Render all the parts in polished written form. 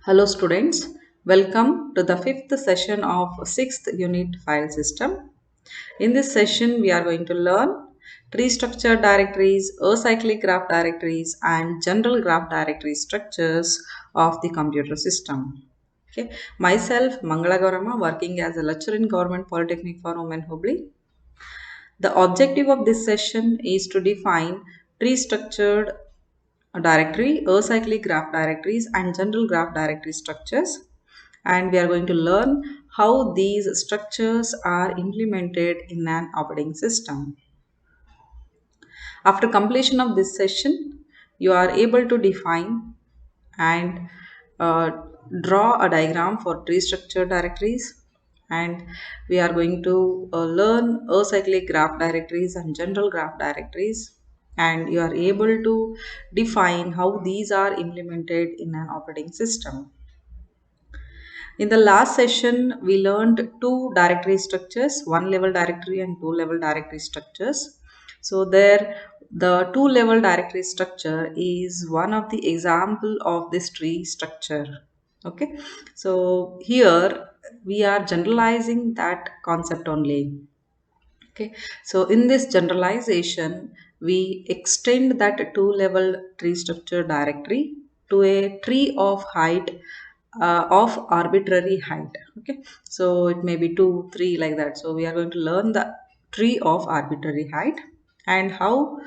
Hello students, welcome to the fifth session of sixth unit file system. In this session we are going to learn tree structure directories, acyclic graph directories and general graph directory structures of the computer system. Okay. Myself Mangala Gaurama, working as a lecturer in Government Polytechnic for Women Hubli. The objective of this session is to define tree structured directory, acyclic graph directories and general graph directory structures, and we are going to learn how these structures are implemented in an operating system. After completion of this session, you are able to define and uh, draw a diagram for tree structure directories, and we are going to learn acyclic graph directories and general graph directories, and you are able to define how these are implemented in an operating system. In the last session, we learned two directory structures, one level directory and two level directory structures. So there, the two level directory structure is one of the example of this tree structure. Okay, so here we are generalizing that concept only. Okay, so in this generalization, we extend that two level tree structure directory to a tree of height of arbitrary height. Okay, so it may be 2, 3 like that. So we are going to learn the tree of arbitrary height and how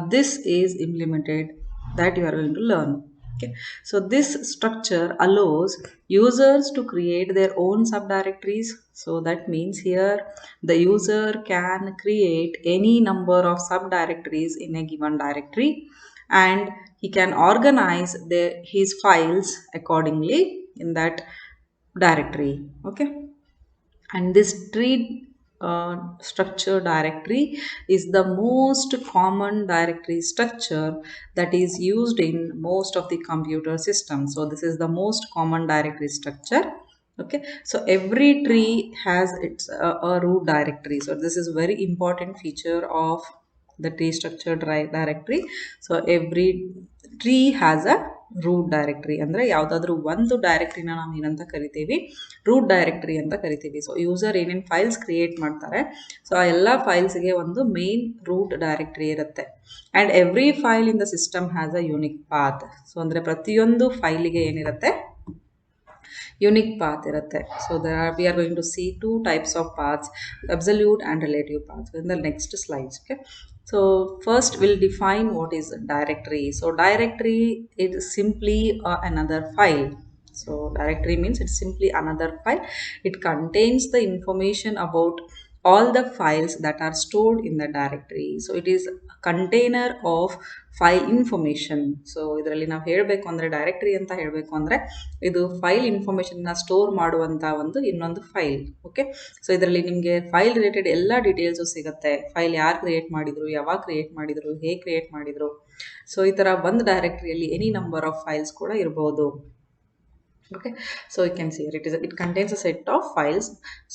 this is implemented, that you are going to learn. Okay, so this structure allows users to create their own subdirectories. So that means here the user can create any number of subdirectories in a given directory, and he can organize his files accordingly in that directory. Okay, and this tree structure directory is the most common directory structure that is used in most of the computer systems. So this is the most common directory structure. Okay, so every tree has its a root directory. So this is very important feature of the tree structure directory. So every tree has a root directory ಅಂದರೆ ಯಾವುದಾದ್ರೂ ಒಂದು ಡೈರೆಕ್ಟರಿನ ನಾವು ಏನಂತ ಕರಿತೀವಿ, root directory ಅಂತ ಕರಿತೀವಿ. So user ಏನೇನು files create ಮಾಡ್ತಾರೆ, ಸೊ ಆ ಎಲ್ಲ ಫೈಲ್ಸ್ಗೆ ಒಂದು ಮೇನ್ ರೂಟ್ ಡೈರೆಕ್ಟರಿ ಇರುತ್ತೆ. And every file in the system has a unique path. So ಅಂದರೆ ಪ್ರತಿಯೊಂದು ಫೈಲಿಗೆ ಏನಿರುತ್ತೆ, unique path irutte. So we are going to see two types of paths, absolute and relative paths, in the next slides. Okay, so first we'll define what is directory. So directory is simply another file. So directory means it's simply another file. It contains the information about all the files that are stored in the directory. So it is a container of file information. So ಇದರಲ್ಲಿ ನಾವು ಹೇಳಬೇಕು ಅಂದರೆ directory ಅಂತ ಹೇಳಬೇಕು ಅಂದರೆ ಇದು file ಇನ್ಫಾರ್ಮೇಷನ್ನ store ಮಾಡುವಂಥ ಒಂದು ಇನ್ನೊಂದು ಫೈಲ್. ಓಕೆ, ಸೊ ಇದರಲ್ಲಿ ನಿಮಗೆ ಫೈಲ್ ರಿಲೇಟೆಡ್ ಎಲ್ಲ ಡೀಟೇಲ್ಸು ಸಿಗುತ್ತೆ. ಫೈಲ್ ಯಾರು ಕ್ರಿಯೇಟ್ ಮಾಡಿದರು, ಯಾವಾಗ ಕ್ರಿಯೇಟ್ ಮಾಡಿದರು, ಹೇಗೆ ಕ್ರಿಯೇಟ್ ಮಾಡಿದರು. ಸೊ ಈ ಥರ ಒಂದು ಡೈರೆಕ್ಟರಿಯಲ್ಲಿ ಎನಿ ನಂಬರ್ ಆಫ್ ಫೈಲ್ಸ್ ಕೂಡ ಇರ್ಬೋದು. Okay, so you can see it contains a set of files.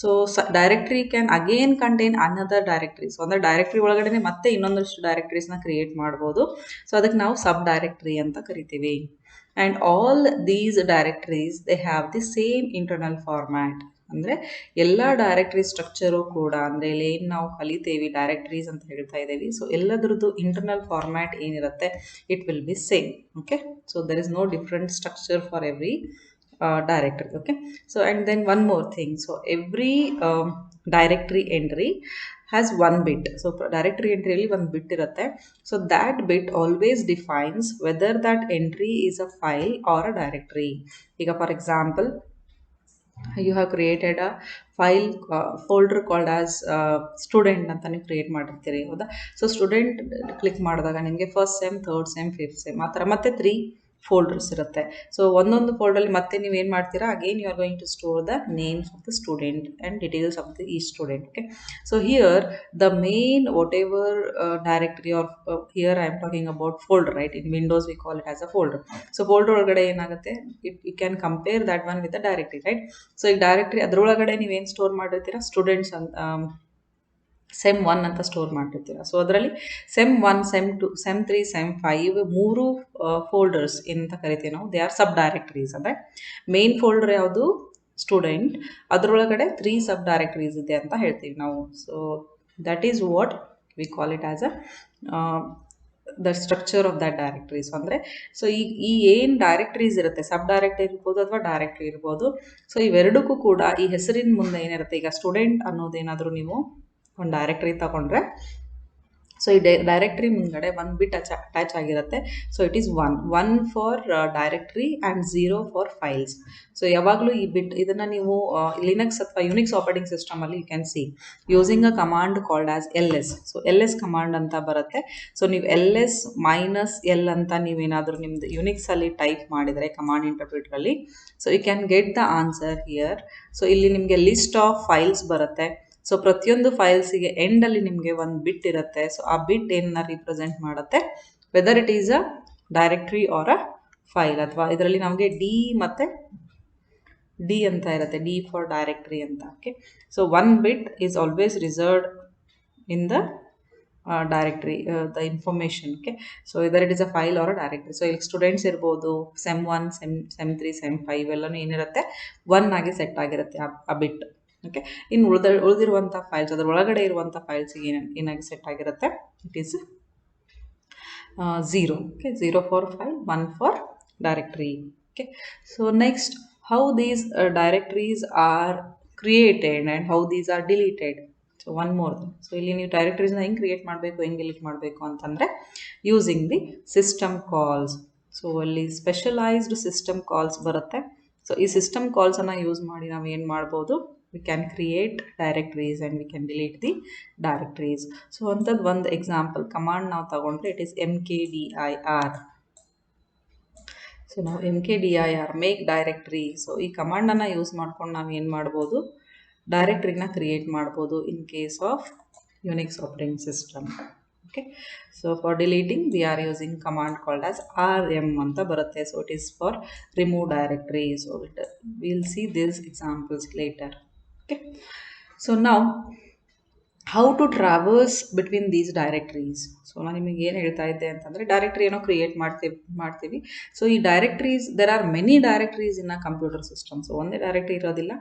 So directory can again contain another directory. So ಅಂದ್ರೆ ಡೈರೆಕ್ಟರಿ ಒಳಗಡೆ ಮತ್ತೆ ಇನ್ನೊಂದಷ್ಟು ಡೈರೆಕ್ಟರೀಸ್ನ ಕ್ರಿಯೇಟ್ ಮಾಡ್ಬೋದು. ಸೊ ಅದಕ್ಕೆ ನಾವು ಸಬ್ ಡೈರೆಕ್ಟರಿ ಅಂತ ಕರಿತೀವಿ. And all these directories they have the same internal format. ಅಂದರೆ ಎಲ್ಲ ಡೈರೆಕ್ಟರಿ ಸ್ಟ್ರಕ್ಚರು ಕೂಡ, ಅಂದರೆ ಇಲ್ಲಿ ಏನು ನಾವು ಕಲಿತೇವಿ ಡೈರೆಕ್ಟರೀಸ್ ಅಂತ ಹೇಳ್ತಾ ಇದ್ದೇವೆ, ಸೊ ಎಲ್ಲದರದ್ದು ಇಂಟರ್ನಲ್ ಫಾರ್ಮ್ಯಾಟ್ ಏನಿರುತ್ತೆ it will be same. Okay, so there is no different structure for every directory. Okay, so and then one more thing, so every directory entry has one bit. So directory entry ಅಲ್ಲಿ ಒಂದು bit ಇರುತ್ತೆ. So that bit always defines whether that entry is a file or a directory. ಈಗ for example, you have created a file folder called as student ಅಂತ ನೀವು create ಮಾಡಿರ್ತೀರಿ, ಹೌದಾ? So student click ಮಾಡಿದಾಗ ನಿಮಗೆ first sem, third sem, fifth sem ಆ ಥರ ಮತ್ತೆ 3 folders ಇರುತ್ತೆ. ಸೊ ಒಂದೊಂದು ಫೋಲ್ಡರಲ್ಲಿ ಮತ್ತೆ ನೀವು ಏನು ಮಾಡ್ತೀರಾ, again you are going to store the names of the student and details of the ಈ student. Okay, so here the main whatever directory are here I am talking about folder, right? In Windows we call it as a folder. So folder ಒಳಗಡೆ ಏನಾಗುತ್ತೆ, you can compare that one with the directory, right? So ಈಗ directory ಅದರೊಳಗಡೆ ನೀವೇನು store ಮಾಡಿರ್ತೀರಾ, students ಅಂತ sem 1 ಅಂತ store ಮಾಡಿರ್ತೀರ. So ಅದರಲ್ಲಿ sem 1, sem 2, sem 3, sem 5 ಮೂರು ಫೋಲ್ಡರ್ಸ್ ಅಂತ ಕರಿತೀವಿ ನಾವು. They are sub directories. ಅಂದರೆ ಮೇನ್ ಫೋಲ್ಡರ್ ಯಾವುದು ಸ್ಟೂಡೆಂಟ್, ಅದರೊಳಗಡೆ 3 ಸಬ್ ಡೈರೆಕ್ಟರೀಸ್ ಇದೆ ಅಂತ ಹೇಳ್ತೀವಿ ನಾವು. So that is what we call it as a the structure of that directories. ಅಂದರೆ ಸೊ ಈ ಏನು ಡೈರೆಕ್ಟರೀಸ್ ಇರುತ್ತೆ, ಸಬ್ ಡೈರೆಕ್ಟರಿ ಇರ್ಬೋದು ಅಥವಾ ಡೈರೆಕ್ಟರಿ ಇರ್ಬೋದು. ಸೊ ಇವೆರಡಕ್ಕೂ ಕೂಡ ಈ ಹೆಸರಿನ ಮುಂದೆ ಏನಿರುತ್ತೆ, ಈಗ ಸ್ಟೂಡೆಂಟ್ ಅನ್ನೋದೇನಾದರೂ ನೀವು ಒಂದು ಡೈರೆಕ್ಟರಿ ತಗೊಂಡ್ರೆ, ಸೊ ಈ ಡೈರೆಕ್ಟರಿ ಮುಂದ್ಗಡೆ ಒಂದು ಬಿಟ್ ಅಟ್ಯಾಚ್ ಆಗಿರುತ್ತೆ. So it is one for directory and 0 for files. So ಯಾವಾಗಲೂ ಈ ಬಿಟ್ ಇದನ್ನು ನೀವು ಲಿನಕ್ಸ್ ಅಥವಾ ಯುನಿಕ್ಸ್ ಆಪರೇಟಿಂಗ್ ಸಿಸ್ಟಮಲ್ಲಿ you can see using a command called as LS. So LS command ಅಂತ ಬರುತ್ತೆ. ಸೊ ನೀವು LS -L ಅಂತ ನೀವೇನಾದರೂ ನಿಮ್ದು ಯುನಿಕ್ಸಲ್ಲಿ ಟೈಪ್ ಮಾಡಿದರೆ ಕಮಾಂಡ್ ಇಂಟರ್ಪ್ರಿಟರಲ್ಲಿ, so you can get the answer here. So ಇಲ್ಲಿ ನಿಮಗೆ ಲಿಸ್ಟ್ ಆಫ್ ಫೈಲ್ಸ್ ಬರುತ್ತೆ. ಸೊ ಪ್ರತಿಯೊಂದು ಫೈಲ್ಸಿಗೆ ಎಂಡಲ್ಲಿ ನಿಮಗೆ ಒಂದು ಬಿಟ್ ಇರುತ್ತೆ. ಸೊ ಆ ಬಿಟ್ ಏನನ್ನ ರಿಪ್ರೆಸೆಂಟ್ ಮಾಡುತ್ತೆ, whether it is a directory or a file. ಅಥವಾ ಇದರಲ್ಲಿ ನಮಗೆ ಡಿ ಅಂತ ಇರುತ್ತೆ, ಡಿ ಫಾರ್ ಡೈರೆಕ್ಟ್ರಿ ಅಂತ. Okay, so one bit is always reserved in the directory the information. Okay, so whether it is a file or a directory. So ಇಲ್ಲಿ students ಇರ್ಬೋದು, sem 1, sem 3, sem 5 ಎಲ್ಲನೂ ಏನಿರುತ್ತೆ 1 ಆಗಿ set ಆಗಿರುತ್ತೆ ಆ ಬಿಟ್. Okay, ಇನ್ನು ಉಳಿದಿರುವಂಥ files, ಅದರ ಒಳಗಡೆ ಇರುವಂಥ ಫೈಲ್ಸಿಗೆ ಏನಾಗಿ ಸೆಟ್ ಆಗಿರುತ್ತೆ, it is 0. Okay, 0 for file, 1 for directory. Okay, so next, how these directories are created and how these are deleted. So one more. So ಇಲ್ಲಿ ನೀವು ಡೈರೆಕ್ಟ್ರೀಸ್ನ ಹೆಂಗೆ ಕ್ರಿಯೇಟ್ ಮಾಡಬೇಕು, ಹೆಂಗೆ ಡಿಲೀಟ್ ಮಾಡಬೇಕು ಅಂತಂದರೆ using the system calls. So ಅಲ್ಲಿ specialised system calls ಬರುತ್ತೆ. So ಈ ಸಿಸ್ಟಮ್ ಕಾಲ್ಸನ್ನು ಯೂಸ್ ಮಾಡಿ ನಾವು ಏನು ಮಾಡ್ಬೋದು, we can create directories and we can delete the directories. So ಅಂತದ್ದು ಒಂದು ಎಕ್ಸಾಂಪಲ್ ಕಮಾಂಡ್ ನಾವು ತಗೊಂಡ್ರೆ ಇಟ್ ಈಸ್ mkdir. ಸೊ ನಾವು mkdir ಮೇಕ್ ಡೈರೆಕ್ಟ್ರಿ. ಸೊ ಈ ಕಮಾಂಡನ್ನು ಯೂಸ್ ಮಾಡ್ಕೊಂಡು ನಾವು ಏನು ಮಾಡ್ಬೋದು, ಡೈರೆಕ್ಟ್ರಿನ ಕ್ರಿಯೇಟ್ ಮಾಡ್ಬೋದು in case of Unix operating system. Okay, so for deleting we are using command called as rm ಅಂತ ಬರುತ್ತೆ. So it is for remove directory. So will see this examples later. Okay, so now how to traverse between these directories. So ನಾನು ನಿಮಗೆ ಏನು ಹೇಳ್ತಾ ಇದ್ದೆ ಅಂತಂದರೆ, directory ಏನೋ create ಮಾಡ್ತೀವಿ. ಸೊ ಈ ಡೈರೆಕ್ಟ್ರೀಸ್, there are many directories in a computer system. So ಒಂದೇ ಡೈರೆಕ್ಟ್ರಿ ಇರೋದಿಲ್ಲ,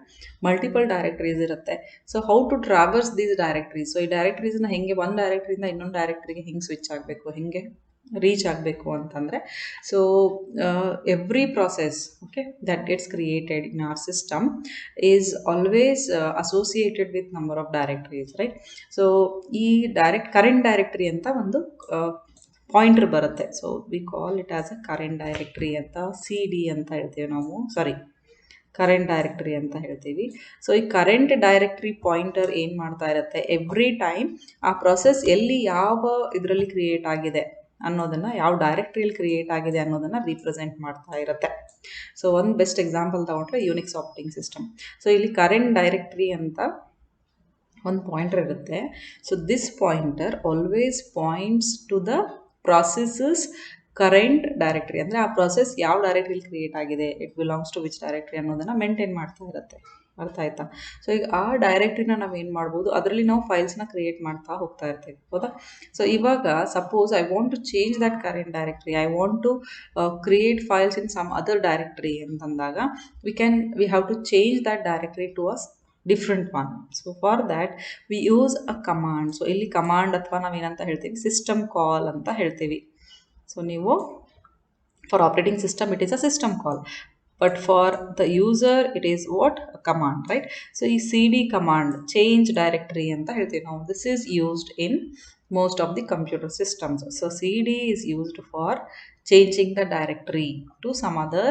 ಮಲ್ಟಿಪಲ್ ಡೈರೆಕ್ಟ್ರೀಸ್ ಇರುತ್ತೆ. So how to traverse these directories. So ಈ ಡೈರೆಕ್ಟ್ರೀಸ್ನ ಹೆಂಗೆ ಒಂದು ಡೈರೆಕ್ಟ್ರಿಯಿಂದ ಇನ್ನೊಂದು ಡೈರೆಕ್ಟ್ರಿಗೆ ಹೆಂಗೆ ಸ್ವಿಚ್ ಆಗಬೇಕು, ಹೆಂಗೆ ರೀಚ್ ಆಗಬೇಕು ಅಂತಂದರೆ, so every process okay that gets created in our system is always associated with number of directories, right. So ಈ ಕರೆಂಟ್ ಡೈರೆಕ್ಟ್ರಿ ಅಂತ ಒಂದು ಪಾಯಿಂಟರ್ ಬರುತ್ತೆ. So we call it as a current directory ಅಂತ, CD ಅಂತ ಹೇಳ್ತೀವಿ ನಾವು, ಸಾರಿ current directory ಅಂತ ಹೇಳ್ತೀವಿ. ಸೊ ಈ ಕರೆಂಟ್ ಡೈರೆಕ್ಟ್ರಿ ಪಾಯಿಂಟರ್ ಏನು ಮಾಡ್ತಾ ಇರುತ್ತೆ, ಎವ್ರಿ ಟೈಮ್ ಆ ಪ್ರೊಸೆಸ್ ಎಲ್ಲಿ ಯಾವ ಇದರಲ್ಲಿ ಕ್ರಿಯೇಟ್ ಆಗಿದೆ ಅನ್ನೋದನ್ನು, ಯಾವ ಡೈರೆಕ್ಟ್ರಿಯಲ್ಲಿ ಕ್ರಿಯೇಟ್ ಆಗಿದೆ ಅನ್ನೋದನ್ನು ರೀಪ್ರೆಸೆಂಟ್ ಮಾಡ್ತಾ ಇರುತ್ತೆ. ಸೊ ಒಂದು ಬೆಸ್ಟ್ ಎಕ್ಸಾಂಪಲ್ ತಗೊಂಡ್ರೆ ಯುನಿಕ್ಸ್ ಆಪರೇಟಿಂಗ್ ಸಿಸ್ಟಮ್. ಸೊ ಇಲ್ಲಿ ಕರೆಂಟ್ ಡೈರೆಕ್ಟ್ರಿ ಅಂತ ಒಂದು ಪಾಯಿಂಟರ್ ಇರುತ್ತೆ. So this pointer always points to the process's current directory. ಅಂದರೆ ಆ ಪ್ರೊಸೆಸ್ ಯಾವ ಡೈರೆಕ್ಟ್ರಿಲಿ ಕ್ರಿಯೇಟ್ ಆಗಿದೆ, it belongs to which directory ಅನ್ನೋದನ್ನು ಮೇಂಟೈನ್ ಮಾಡ್ತಾ ಇರುತ್ತೆ. ಅರ್ಥ ಆಯ್ತಾ? ಸೊ ಈಗ ಆ ಡೈರೆಕ್ಟ್ರಿನ ನಾವು ಏನು ಮಾಡ್ಬೋದು, ಅದರಲ್ಲಿ ನಾವು ಫೈಲ್ಸ್ನ ಕ್ರಿಯೇಟ್ ಮಾಡ್ತಾ ಹೋಗ್ತಾ ಇರ್ತೀವಿ, ಹೌದಾ? ಸೊ ಇವಾಗ suppose I want to change that current directory, I want to create files in some other directory ಅಂತಂದಾಗ we have to change that directory to a different one. So for that we use a command. So ಇಲ್ಲಿ command ಅಥವಾ ನಾವೇನಂತ ಹೇಳ್ತೀವಿ, system call ಅಂತ ಹೇಳ್ತೀವಿ. So ನೀವು for operating system it is a system call, but for the user it is what, a command, right? So ಈ cd command change directory ಅಂತ ಹೇಳ್ತೀವಿ ನಾವು. This is used in most of the computer systems. So cd is used for changing the directory to some other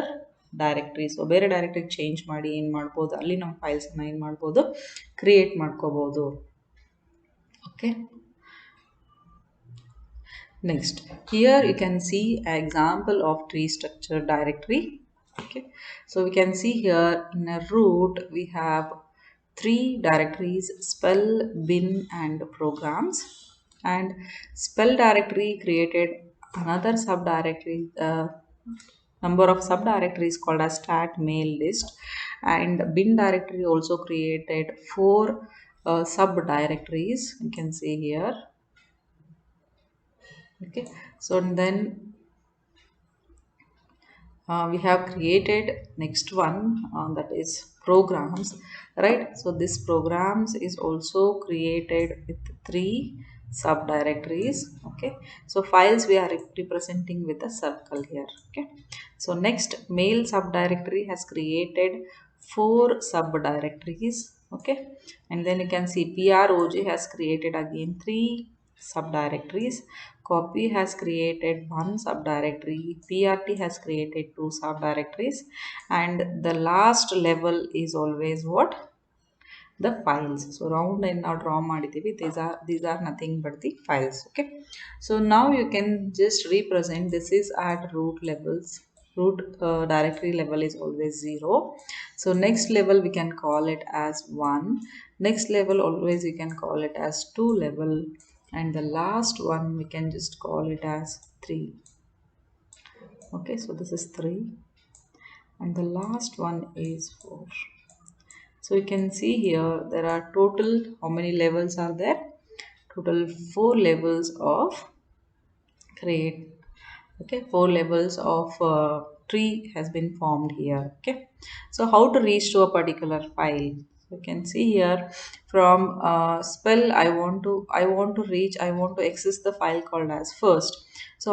directory. So ಬೇರೆ directory change ಮಾಡಿ ಏನು ಮಾಡ್ಬೋದು, ಅಲ್ಲಿ ನಮ್ಮ ಫೈಲ್ಸನ್ನು ಏನು ಮಾಡ್ಬೋದು, ಕ್ರಿಯೇಟ್ ಮಾಡ್ಕೋಬೋದು. Okay, next here you can see an example of tree structure directory. Okay, so we can see here in a root we have 3 directories, spell, bin and programs. And spell directory created another subdirectory, number of subdirectories called as stat mail list. And bin directory also created 4 subdirectories. You can see here. Okay, so then we have created next one, that is programs, right? So this programs is also created with three subdirectories. Okay, so files we are representing with a circle here. Okay, so next mail subdirectory has created four subdirectories. Okay, and then you can see proj has created again three subdirectories. Copy has created one subdirectory. PRT has created two subdirectories. And the last level is always what? The files. So round and now draw ಮಾಡಿದ್ದೀವಿ. These are nothing but the files. Okay. So now you can just represent this is at root levels. Root directory level is always 0. So next level we can call it as 1. Next level always you can call it as 2 level. And the last one we can just call it as 3. Okay, so this is 3. And the last one is 4. So you can see here there are total, how many levels are there? Total 4 levels of create. Okay, 4 levels of tree has been formed here. Okay, so how to reach to a particular file? You can see here from spell I want to reach, I want to access the file called as first. So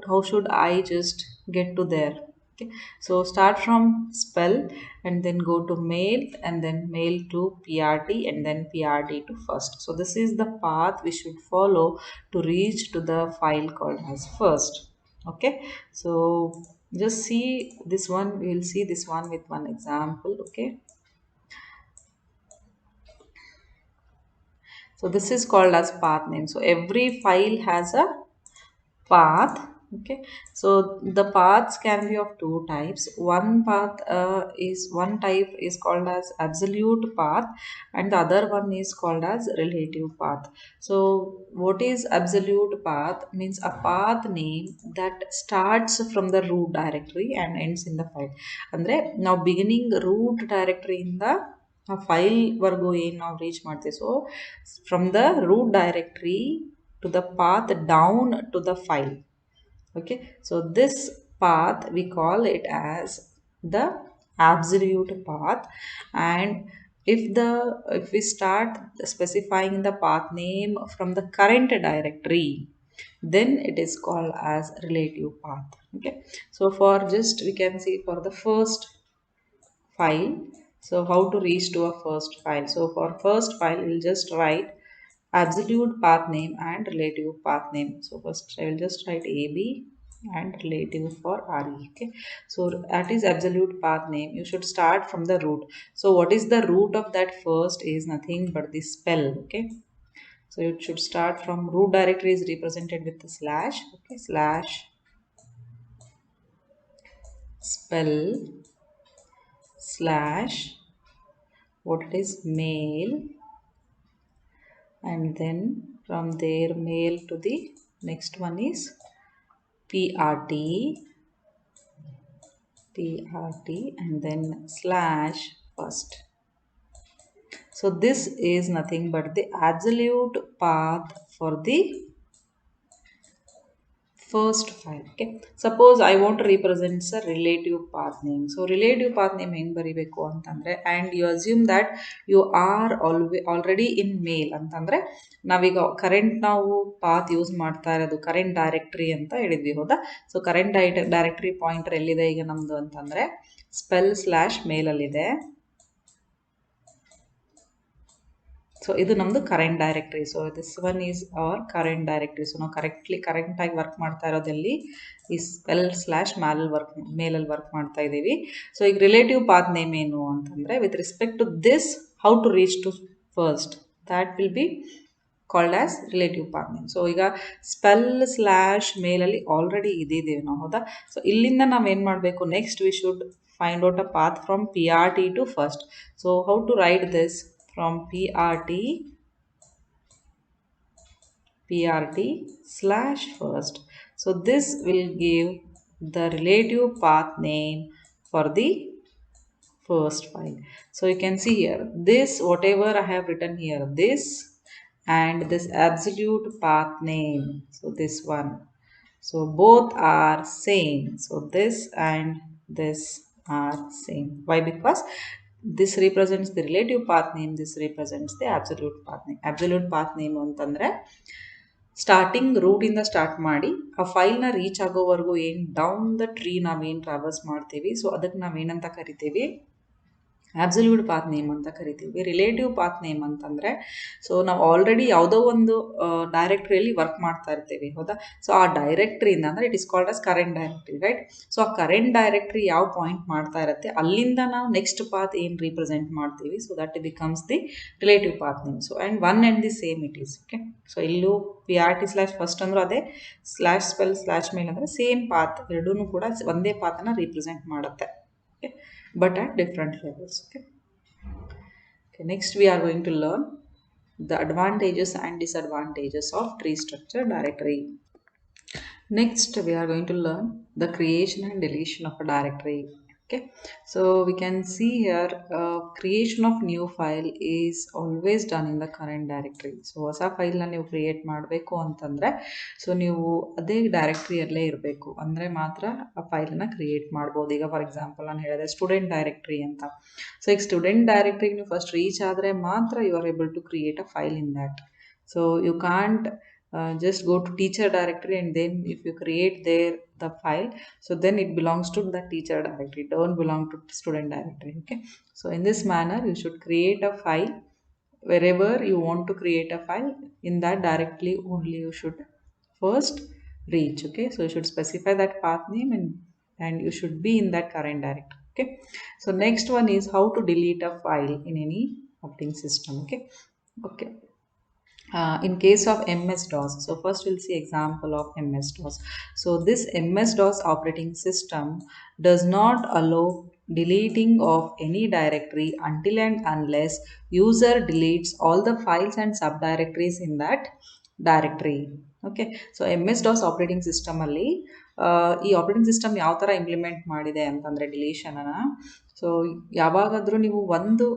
how should I just get to there? Okay, so start from spell and then go to mail and then mail to prt and then prt to first. So this is the path we should follow to reach to the file called as first. Okay, so just see this one, we will see this one with one example. Okay, so this is called as path name. So every file has a path. Okay, so the paths can be of two types. One path is one type is called as absolute path and the other one is called as relative path. So what is absolute path? Means a path name that starts from the root directory and ends in the file. Andre now beginning root directory in the ಆ file ವರ್ಗೂ ಏನು ನಾವು reach ಮಾಡ್ತೀವಿ. So from the root directory to the path down to the file. Okay, so this path we call it as the absolute path. And if we start specifying the path name from the current directory, then it is called as relative path. Okay, so for just we can see for the first file, so how to reach to a first file? So for first file we'll just write absolute path name and relative path name. So first I will just write AB and relative for RE. Okay, so that is absolute path name. You should start from the root. So what is the root of that first is nothing but the spell. Okay, so you should start from root directory is represented with the slash. Okay, slash spell slash what it is mail, and then from there mail to the next one is prt and then slash first. So this is nothing but the absolute path for the first file. Okay, suppose I want to represent a relative path name. So relative path name ಹೆಂಗ್ ಬರಿಬೇಕು ಅಂತಂದ್ರೆ, and you assume that you are already in mail ಅಂತಂದ್ರೆ ನಾವೀಗ current ನಾವು path use ಮಾಡ್ತಾ ಇರೋದು current directory ಅಂತ ಹೇಳಿದ್ವಿ, ಹೌದಾ? ಸೊ ಕರೆಂಟ್ ಡೈರೆಕ್ಟ್ರಿ ಪಾಯಿಂಟರ್ ಎಲ್ಲಿದೆ ಈಗ ನಮ್ದು ಅಂತಂದ್ರೆ ಸ್ಪೆಲ್ ಸ್ಲಾಶ್ ಮೇಲಲ್ಲಿದೆ. ಸೊ ಇದು ನಮ್ಮದು current directory. So this one is our current directory. So ನಾವು ಕರೆಂಟಾಗಿ ವರ್ಕ್ ಮಾಡ್ತಾ ಇರೋದಲ್ಲಿ ಈ ಸ್ಪೆಲ್ ಸ್ಲ್ಯಾಶ್ ಮೇಲಲ್ಲಿ ವರ್ಕ್ ಮಾಡ್ತಾ ಇದ್ದೀವಿ. ಸೊ ಈಗ ರಿಲೇಟಿವ್ ಪಾತ್ ನೇಮ್ ಏನು ಅಂತಂದರೆ with respect to this how to reach to first, that will be called as relative path name. So ಈಗ spell slash ಮೇಲಲ್ಲಿ ಆಲ್ರೆಡಿ ಇದ್ದೀವಿ ನಾವು, ಹೌದಾ? ಸೊ ಇಲ್ಲಿಂದ ನಾವೇನು ಮಾಡಬೇಕು, next we should find out a path from PRT to first. So how to write this? From PRT slash first. So this will give the relative path name for the first file. So you can see here, this whatever I have written here, this and this absolute path name. So this one. So both are same. So this and this are same. Why? Because this represents the relative path name, this represents the absolute path name. Absolute path name ಅಂತಂದ್ರೆ starting ರೂಟಿಂದ start ಮಾಡಿ ಆ ಫೈಲ್ನ reach ಆಗೋವರೆಗೂ ಏನು down the tree ನಾವೇನು traverse ಮಾಡ್ತೀವಿ, so ಅದಕ್ಕೆ ನಾವೇನಂತ ಕರಿತೀವಿ, ಆಬ್ಸಲ್ಯೂಟ್ ಪಾತ್ ನೇಮ್ ಅಂತ ಕರಿತೀವಿ. ರಿಲೇಟಿವ್ ಪಾತ್ ನೇಮ್ ಅಂತಂದರೆ, ಸೊ ನಾವು ಆಲ್ರೆಡಿ ಯಾವುದೋ ಒಂದು ಡೈರೆಕ್ಟ್ರಿಯಲ್ಲಿ ವರ್ಕ್ ಮಾಡ್ತಾ ಇರ್ತೀವಿ, ಹೌದಾ. ಸೊ ಆ ಡೈರೆಕ್ಟ್ರಿಯಿಂದ ಅಂದರೆ it is called as current directory, right. So ಆ ಕರೆಂಟ್ ಡೈರೆಕ್ಟ್ರಿ ಯಾವ ಪಾಯಿಂಟ್ ಮಾಡ್ತಾ ಇರುತ್ತೆ ಅಲ್ಲಿಂದ ನಾವು ನೆಕ್ಸ್ಟ್ ಪಾತ್ ಏನು ರೀಪ್ರೆಸೆಂಟ್ ಮಾಡ್ತೀವಿ, so that becomes the relative path name. So and one and the same it is. Okay, so ಇಲ್ಲೂ PRT/ಫಸ್ಟ್ ಅಂದರೂ ಅದೇ, // ಮೇಲೆ ಅಂದರೆ ಸೇಮ್ ಪಾತ್, ಎರಡೂ ಕೂಡ ಒಂದೇ ಪಾತನ್ನು ರೀಪ್ರೆಸೆಂಟ್ ಮಾಡುತ್ತೆ. Okay, but at different levels. Okay, next we are going to learn the advantages and disadvantages of tree structure directory. Next we are going to learn the creation and deletion of a directory. Okay, so we can see here creation of new file is always done in the current directory. So ಹೊಸ ಫೈಲ್ನ ನೀವು create ಮಾಡಬೇಕು ಅಂತಂದರೆ, so ನೀವು ಅದೇ ಡೈರೆಕ್ಟ್ರಿಯಲ್ಲೇ ಇರಬೇಕು ಅಂದರೆ ಮಾತ್ರ ಆ ಫೈಲನ್ನು ಕ್ರಿಯೇಟ್ ಮಾಡ್ಬೋದು. ಈಗ ಫಾರ್ ಎಕ್ಸಾಂಪಲ್ ನಾನು ಹೇಳಿದೆ ಸ್ಟೂಡೆಂಟ್ ಡೈರೆಕ್ಟ್ರಿ ಅಂತ. ಸೊ ಈಗ ಸ್ಟೂಡೆಂಟ್ ಡೈರೆಕ್ಟ್ರಿಗೆ ನೀವು ಫಸ್ಟ್ ರೀಚ್ ಆದರೆ ಮಾತ್ರ you are able to create a file in that. So you can't just go to teacher directory and then if you create there the file, so then it belongs to the teacher directory, don't belong to student directory. Okay, so in this manner you should create a file wherever you want to create a file, in that directly only you should first reach. Okay, so you should specify that path name and you should be in that current directory. Okay, so next one is how to delete a file in any operating system. Okay, in case of MS-DOS, so first we'll see example of MS-DOS. So this MS-DOS operating system does not allow deleting of any directory until and unless user deletes all the files and subdirectories in that directory. Okay, so MS-DOS operating system ಅಲ್ಲಿ ಈ operating system ಯಾವ ಥರ implement ಮಾಡಿದೆ ಅಂತಂದರೆ ಡಿಲೀಷನನ್ನು. So ಯಾವಾಗಾದರೂ ನೀವು ಒಂದು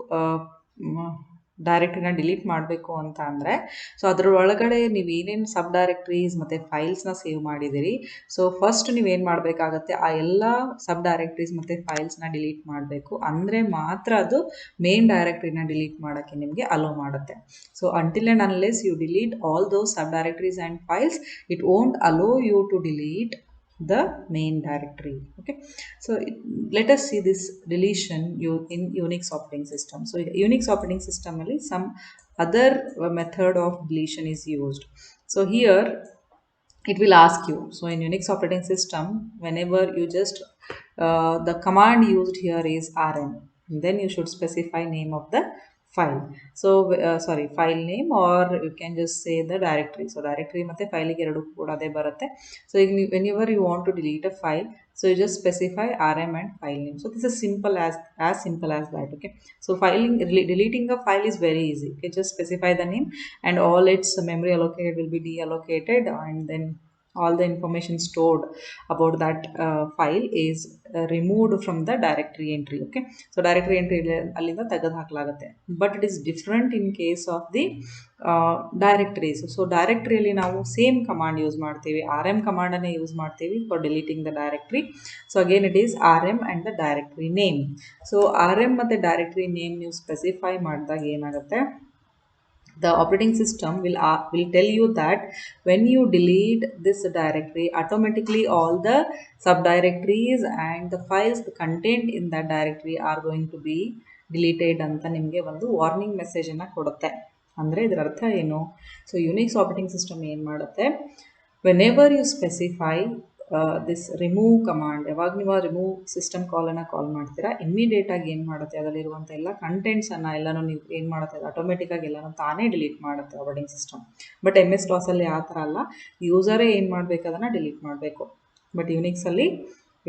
ಡೈರೆಕ್ಟ್ರಿನ delete ಮಾಡಬೇಕು ಅಂತ ಅಂದರೆ, ಸೊ ಅದರೊಳಗಡೆ ನೀವು ಏನೇನು ಸಬ್ ಡೈರೆಕ್ಟ್ರೀಸ್ ಮತ್ತು ಫೈಲ್ಸ್ನ ಸೇವ್ ಮಾಡಿದ್ದೀರಿ, ಸೊ ಫಸ್ಟ್ ನೀವೇನು ಮಾಡಬೇಕಾಗತ್ತೆ, ಆ ಎಲ್ಲ ಸಬ್ ಡೈರೆಕ್ಟ್ರೀಸ್ ಮತ್ತು ಫೈಲ್ಸ್ನ ಡಿಲೀಟ್ ಮಾಡಬೇಕು. ಅಂದರೆ ಮಾತ್ರ ಅದು ಮೇನ್ ಡೈರೆಕ್ಟ್ರಿನ ಡಿಲೀಟ್ ಮಾಡೋಕ್ಕೆ ನಿಮಗೆ ಅಲೋ ಮಾಡುತ್ತೆ. So until and unless you delete all those sub directories and files, it won't allow you to delete the main directory. Okay, so let us see this deletion in Unix operating system. So Unix operating system ali some other method of deletion is used. So here it will ask you, so in Unix operating system whenever you just the command used here is rm, and then you should specify name of the file. So file name, or you can just say the directory. So directory ಮತ್ತೆ ಫೈಲಿಗೆ ಎರಡು ಕೂಡ ಅದೇ ಬರುತ್ತೆ. So whenever you want to delete a file, so you just specify rm and file name. So this is simple as simple as that. Okay, so deleting a file is very easy. Okay, just specify the name and all its memory allocated will be deallocated, and then all the information stored about that file is removed from the directory entry. Okay, so directory entry allinda tagadu haklagate. But it is different in case of the directories. So directory alli ನಾವು same command use ಮಾಡ್ತೀವಿ, rm command ಅನ್ನೇ use ಮಾಡ್ತೀವಿ for deleting the directory. So again it is rm and the directory name. So rm ಮತ್ತೆ directory name ನೀವು specify ಮಾಡಿದಾಗ ಏನಾಗುತ್ತೆ, the operating system will tell you that when you delete this directory, automatically all the subdirectories and the files contained in that directory are going to be deleted ಅಂತ ನಿಮಗೆ ಒಂದು warning ಮೆಸೇಜನ್ನು ಕೊಡುತ್ತೆ. ಅಂದರೆ ಇದರ ಅರ್ಥ ಏನು, ಸೊ ಯುನಿಕ್ಸ್ ಆಪರೇಟಿಂಗ್ ಸಿಸ್ಟಮ್ ಏನು ಮಾಡುತ್ತೆ, whenever you specify this remove command, ಯಾವಾಗ ನೀವು ರಿಮೂವ್ ಸಿಸ್ಟಮ್ ಕಾಲನ್ನು ಕಾಲ್ ಮಾಡ್ತೀರಾ, ಇಮ್ಮಿಡಿಯೇಟಾಗಿ ಏನು ಮಾಡುತ್ತೆ, ಅದರಲ್ಲಿರುವಂಥ ಎಲ್ಲ ಕಂಟೆಂಟ್ಸನ್ನು ಎಲ್ಲನೂ ನೀವು ಏನು ಮಾಡುತ್ತೆ, ಅದು ಆಟೋಮೆಟಿಕ್ಕಾಗಿ ಎಲ್ಲನೂ ತಾನೇ ಡಿಲೀಟ್ ಮಾಡುತ್ತೆ ಆಪರೇಟಿಂಗ್ ಸಿಸ್ಟಮ್. ಬಟ್ MS-DOSಲ್ಲಿ ಆ ಥರ ಅಲ್ಲ, ಯೂಸರೇ ಏನು ಮಾಡಬೇಕು ಅದನ್ನು ಡಿಲೀಟ್ ಮಾಡಬೇಕು. ಬಟ್ ಯುನಿಕ್ಸಲ್ಲಿ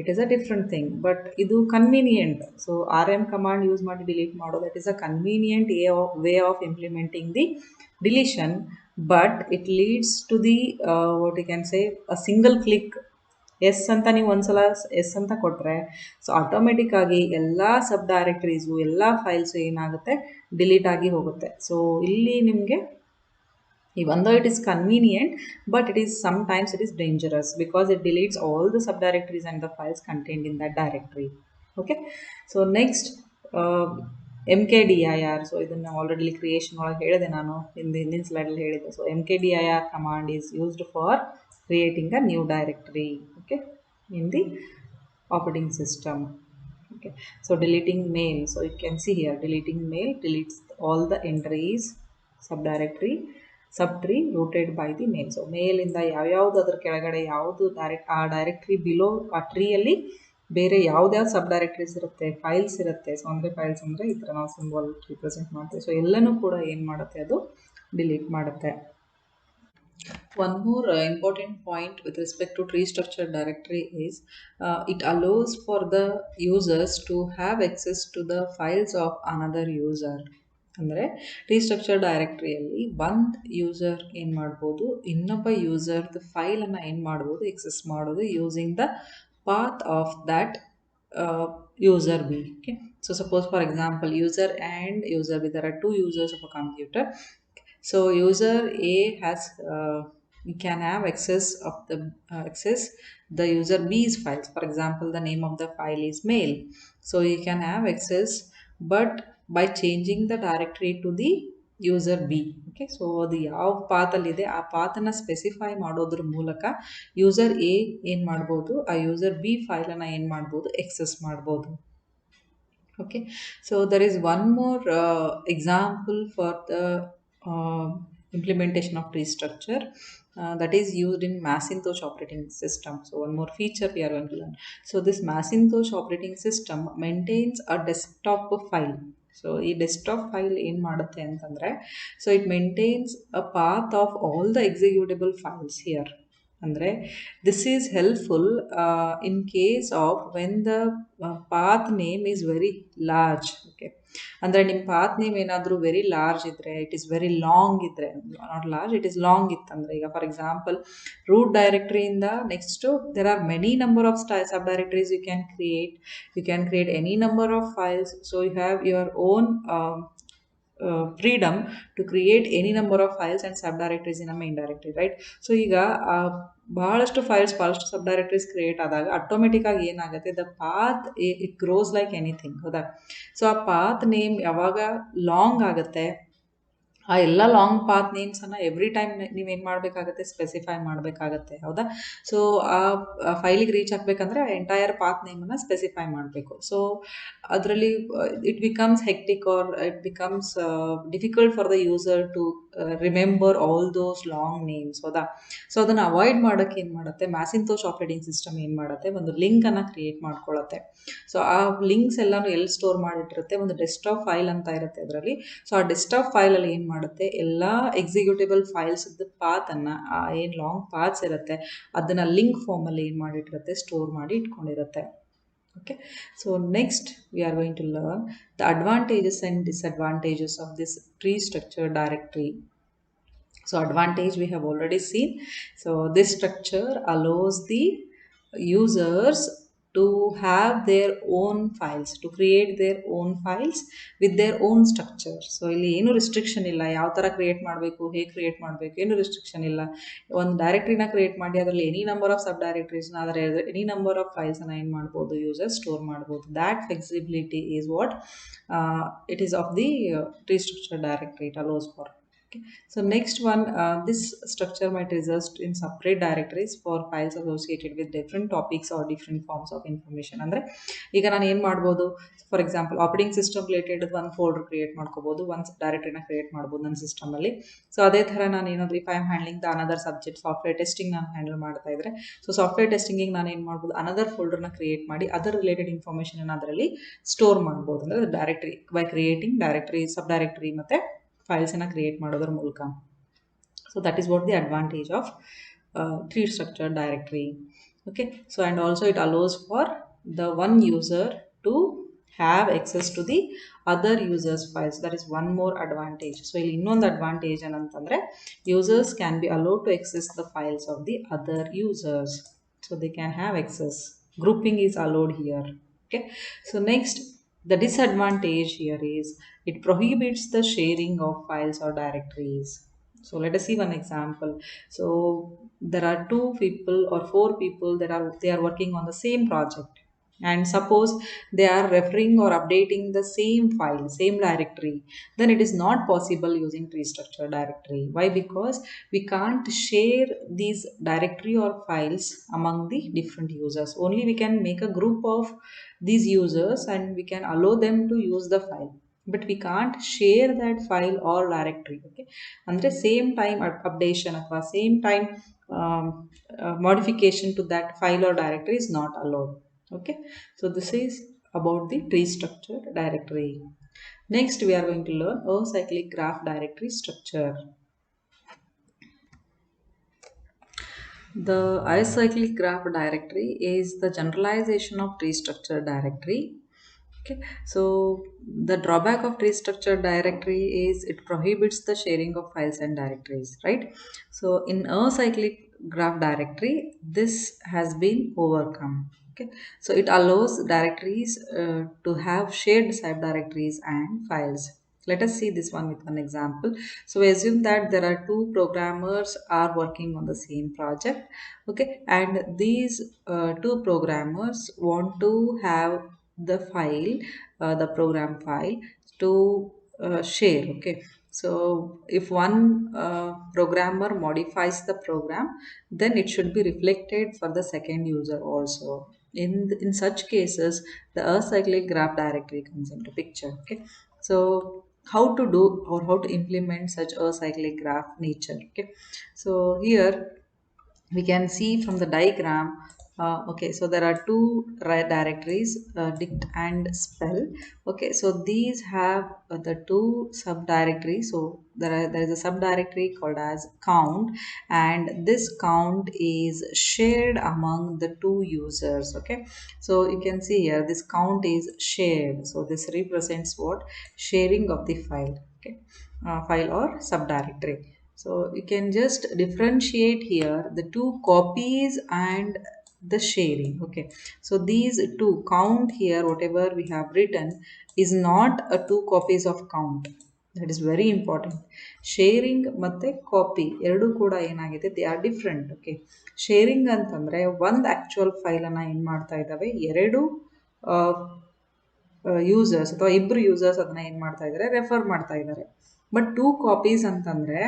it is a different thing, but ಇದು convenient. So rm command use ಮಾಡಿ ಡಿಲೀಟ್ ಮಾಡೋದು, that is a convenient way of implementing the deletion, but it leads to the what you can say a single click S ಅಂತ ನೀವು ಒಂದ್ಸಲ S ಅಂತ ಕೊಟ್ಟರೆ so automatic ಆಗಿ ಎಲ್ಲ ಸಬ್ ಡೈರೆಕ್ಟರೀಸು ಎಲ್ಲ ಫೈಲ್ಸು ಏನಾಗುತ್ತೆ ಡಿಲೀಟ್ ಆಗಿ ಹೋಗುತ್ತೆ. ಸೊ ಇಲ್ಲಿ ನಿಮಗೆ even though it is convenient, but it is sometimes it is dangerous because it deletes all the subdirectories and the files contained in that directory. Okay, so next, mkdir. So ಇದನ್ನು already creation ಒಳಗೆ ಹೇಳಿದೆ ನಾನು, ಹಿಂದಿನ ಸ್ಲೈಡಲ್ಲಿ ಹೇಳಿದೆ. So mkdir command is used for creating a new directory, okay, in the operating system. Okay, so deleting mail. So you can see here, deleting mail deletes all the entries, subdirectory, subtree rooted by the mail. So mail ಇಂದ ಯಾವ್ಯಾವ್ದು ಅದ್ರ ಕೆಳಗಡೆ ಯಾವುದು ಆ directory below ಆ ಟ್ರೀಯಲ್ಲಿ ಬೇರೆ ಯಾವ್ದ್ಯಾವ್ದು ಸಬ್ ಡೈರೆಕ್ಟ್ರೀಸ್ ಇರುತ್ತೆ, ಫೈಲ್ಸ್ ಇರುತ್ತೆ. ಸೊ ಅಂದರೆ ಫೈಲ್ಸ್ ಅಂದರೆ ಈ ಥರ ನಾವು ಸಿಂಬಲ್ ರಿಪ್ರೆಸೆಂಟ್ ಮಾಡ್ತೀವಿ. ಸೊ ಎಲ್ಲನೂ ಕೂಡ ಏನು ಮಾಡುತ್ತೆ, ಅದು ಡಿಲೀಟ್ ಮಾಡುತ್ತೆ. One more important point with respect to tree structure directory is it allows for the users to have access to the files of another user. ಅಂದರೆ ಟ್ರೀ ಸ್ಟ್ರಕ್ಚರ್ ಡೈರೆಕ್ಟ್ರಿಯಲ್ಲಿ ಒಂದು user ಏನು ಮಾಡ್ಬೋದು, ಇನ್ನೊಬ್ಬ ಯೂಸರ್ದು ಫೈಲನ್ನು ಏನು ಮಾಡ್ಬೋದು, ಎಕ್ಸೆಸ್ ಮಾಡೋದು using the path of that user B. Okay, so suppose for example user and user B, there are two users of a computer. So user A has we can have access of the user B's files. For example, the name of the file is mail, so you can have access, but by changing the directory to the user B. Okay, so ಅದು ಯಾವ ಪಾತಲ್ಲಿದೆ ಆ ಪಾತನ್ನು specify ಮಾಡೋದ್ರ ಮೂಲಕ user A ಏನು ಮಾಡ್ಬೋದು, ಆ user B ಫೈಲನ್ನು ಏನು ಮಾಡ್ಬೋದು, ಎಕ್ಸೆಸ್ ಮಾಡ್ಬೋದು. Okay, so there is one more example for the implementation of tree structure that is used in Macintosh operating system. So one more feature we are going to learn. So this Macintosh operating system maintains a desktop file. So ಈ desktop file ಏನು ಮಾಡುತ್ತೆ ಅಂತಂದರೆ, so it maintains a path of all the executable files here. ಅಂದರೆ this is helpful in case of when the path name is very large. Okay, ಅಂದರೆ ನಿಮ್ಮ path name ಏನಾದರೂ very large ಇದ್ದರೆ, it is very long ಇದ್ದರೆ, not large, it is long ಇತ್ತಂದರೆ, ಈಗ for example root ಡೈರೆಕ್ಟ್ರಿಯಿಂದ next there are many number of sub directories you can create any number of files. So you have your own freedom to create any number of files and subdirectories in a main directory, right? So ಈಗ ಬಹಳಷ್ಟು files, ಬಹಳಷ್ಟು ಸಬ್ directories create ಆದಾಗ automatic ಆಗಿ ಏನಾಗುತ್ತೆ, the path it gross like anything. ಹೌದಾ? So ಆ path name ಯಾವಾಗ long ಆಗುತ್ತೆ, ಆ ಎಲ್ಲ ಲಾಂಗ್ ಪಾತ್ ನೇಮ್ಸನ್ನು ಎವ್ರಿ ಟೈಮ್ ನೀವೇನು ಮಾಡಬೇಕಾಗತ್ತೆ, ಸ್ಪೆಸಿಫೈ ಮಾಡಬೇಕಾಗತ್ತೆ. ಹೌದಾ? ಸೊ ಆ ಫೈಲಿಗೆ ರೀಚ್ ಆಗಬೇಕಂದ್ರೆ ಆ ಎಂಟೈರ್ ಪಾತ್ ನೇಮನ್ನು ಸ್ಪೆಸಿಫೈ ಮಾಡಬೇಕು. ಸೊ ಅದರಲ್ಲಿ it becomes hectic or it becomes difficult for the user to remember all those long names. ಹೌದಾ? ಸೊ ಅದನ್ನು ಅವಾಯ್ಡ್ ಮಾಡೋಕ್ಕೆ ಏನು ಮಾಡುತ್ತೆ, ಮ್ಯಾಸಿಂತೋಷ್ ಆಪರೇಟಿಂಗ್ ಸಿಸ್ಟಮ್ ಏನು ಮಾಡುತ್ತೆ, ಒಂದು ಲಿಂಕನ್ನು ಕ್ರಿಯೇಟ್ ಮಾಡ್ಕೊಳ್ಳುತ್ತೆ. ಸೊ ಆ ಲಿಂಕ್ಸ್ ಎಲ್ಲನೂ ಎಲ್ಲಿ ಸ್ಟೋರ್ ಮಾಡಿಟ್ಟಿರುತ್ತೆ, ಒಂದು ಡೆಸ್ಕ್ಟಾಪ್ ಫೈಲ್ ಅಂತ ಇರುತ್ತೆ ಅದರಲ್ಲಿ. ಸೊ ಆ ಡೆಸ್ಕ್ಟಾಪ್ ಫೈಲಲ್ಲಿ ಏನು ಮಾಡುತ್ತೆ, ಎಲ್ಲ ಎಕ್ಸಿಕ್ಯೂಟಿಬಲ್ ಫೈಲ್ಸ್ದು ಪಾತನ್ನು, ಏನು ಲಾಂಗ್ ಪಾತ್ಸ್ ಇರುತ್ತೆ ಅದನ್ನು ಲಿಂಕ್ ಫಾರ್ಮಲ್ಲಿ ಏನು ಮಾಡಿಟ್ಟಿರುತ್ತೆ, ಸ್ಟೋರ್ ಮಾಡಿ ಇಟ್ಕೊಂಡಿರುತ್ತೆ. Okay, so next we are going to learn the advantages and disadvantages of this tree structure directory. So advantage we have already seen. So this structure allows the users to have their own files, to create their own files with their own structure. So ಇಲ್ಲಿ ಏನು restriction ಇಲ್ಲ, ಯಾವ ಥರ create ಮಾಡಬೇಕು, ಹೇಗೆ create ಮಾಡಬೇಕು, ಏನು restriction ಇಲ್ಲ. ಒಂದು ಡೈರೆಕ್ಟ್ರಿನ ಕ್ರಿಯೇಟ್ ಮಾಡಿ ಅದರಲ್ಲಿ ಎನಿ ನಂಬರ್ ಆಫ್ ಸಬ್ ಡೈರೆಕ್ಟ್ರೀಸ್ನ, ಅದರ ಎನಿ ನಂಬರ್ ಆಫ್ ಫೈಲ್ಸನ್ನು ಏನು ಮಾಡ್ಬೋದು, ಯೂಸರ್ ಸ್ಟೋರ್ ಮಾಡ್ಬೋದು. That flexibility is what it is of the tree structure directory. It allows for. Okay, so next one, this structure might result in separate directories for files associated with different topics or different forms of information. ಅಂದರೆ ಈಗ ನಾನು ಏನು ಮಾಡ್ಬೋದು, for example operating system related ಒಂದು folder create ಮಾಡ್ಕೋಬೋದು, ಒಂದು ಡೈರೆಕ್ಟ್ರಿನ create ಮಾಡ್ಬೋದು ನನ್ನ ಸಿಸ್ಟಮಲ್ಲಿ. ಸೊ ಅದೇ ಥರ ನಾನು ಏನಾದರೂ if I am handling the another subject, software testing ನಾನು ಹ್ಯಾಂಡಲ್ ಮಾಡ್ತಾ ಇದ್ದರೆ, ಸೊ ಸಾಫ್ಟ್ವೇರ್ ಟೆಸ್ಟಿಂಗಿಗೆ ನಾನು ಏನು ಮಾಡ್ಬೋದು, ಅನದರ್ ಫೋಲ್ಡರ್ನ ಕ್ರಿಯೇಟ್ ಮಾಡಿ ಅದರ್ ರಿಲೇಟೆಡ್ ಇನ್ಫಾರ್ಮೇಷನ್ ಅದರಲ್ಲಿ ಸ್ಟೋರ್ ಮಾಡ್ಬೋದು. ಅಂದರೆ directory by creating directory, sub directory ಮತ್ತು ಫೈಲ್ಸನ್ನು ಕ್ರಿಯೇಟ್ ಮಾಡೋದ್ರ ಮೂಲಕ. So that is what the advantage of tree structure directory. Okay, so and also it allows for the one user to have access to the other users files. That is one more advantage. So ಇಲ್ಲಿ ಇನ್ನೊಂದು advantage ಏನಂತಂದರೆ, users can be allowed to access the files of the other users. so they can have access. Grouping is allowed here. Okay, so next, the disadvantage here is it prohibits the sharing of files or directories. So let us see one example. So there are two people or four people that are they are working on the same project, and suppose they are referring or updating the same file, same directory, then it is not possible using tree structure directory. Why? Because we can't share these directory or files among the different users. Only we can make a group of these users and we can allow them to use the file, but we can't share that file or directory. Okay, andre same time updation ಅಥವಾ same time modification to that file or directory is not allowed. Okay, so this is about the tree structure directory. Next we are going to learn acyclic graph directory structure. The acyclic graph directory is the generalization of tree structure directory. Okay, so the drawback of tree structure directory is it prohibits the sharing of files and directories, right? So in acyclic graph directory, this has been overcome. Okay, so it allows directories to have shared subdirectories and files. Let us see this one with an example. So we assume that there are two programmers are working on the same project. Okay, and these two programmers want to have the file, the program file to share. Okay, so if one programmer modifies the program, then it should be reflected for the second user also. In such cases, the acyclic graph directory comes into picture. Okay, so how to do or how to implement such acyclic graph nature. Okay, so here we can see from the diagram. Okay, so there are two directories, dict and spell. Okay, so these have the two subdirectories. So there is a subdirectory called as count, and this count is shared among the two users. Okay, so you can see here this count is shared, so this represents what? Sharing of the file. Okay, file or subdirectory. So you can just differentiate here the two copies and the sharing. Okay, so these two count here, whatever we have written, is not a two copies of count. That is very important. Sharing ಮತ್ತೆ copy ಎರಡು ಕೂಡ ಏನಾಗಿದೆ, they are different. Okay, sharing ಅಂತಂದ್ರೆ ಒಂದು actual file ಅನ್ನ ಏನು ಮಾಡ್ತಾ ಇದ್ದಾವೆ, ಎರಡು ಯೂಸರ್ಸ್ ಅಥವಾ ಇಬ್ಬರು ಯೂಸರ್ಸ್ ಅದನ್ನ ಏನು ಮಾಡ್ತಾ ಇದ್ದಾರೆ, ರೆಫರ್ ಮಾಡ್ತಾ ಇದ್ದಾರೆ. ಬಟ್ ಟೂ ಕಾಪೀಸ್ ಅಂತಂದ್ರೆ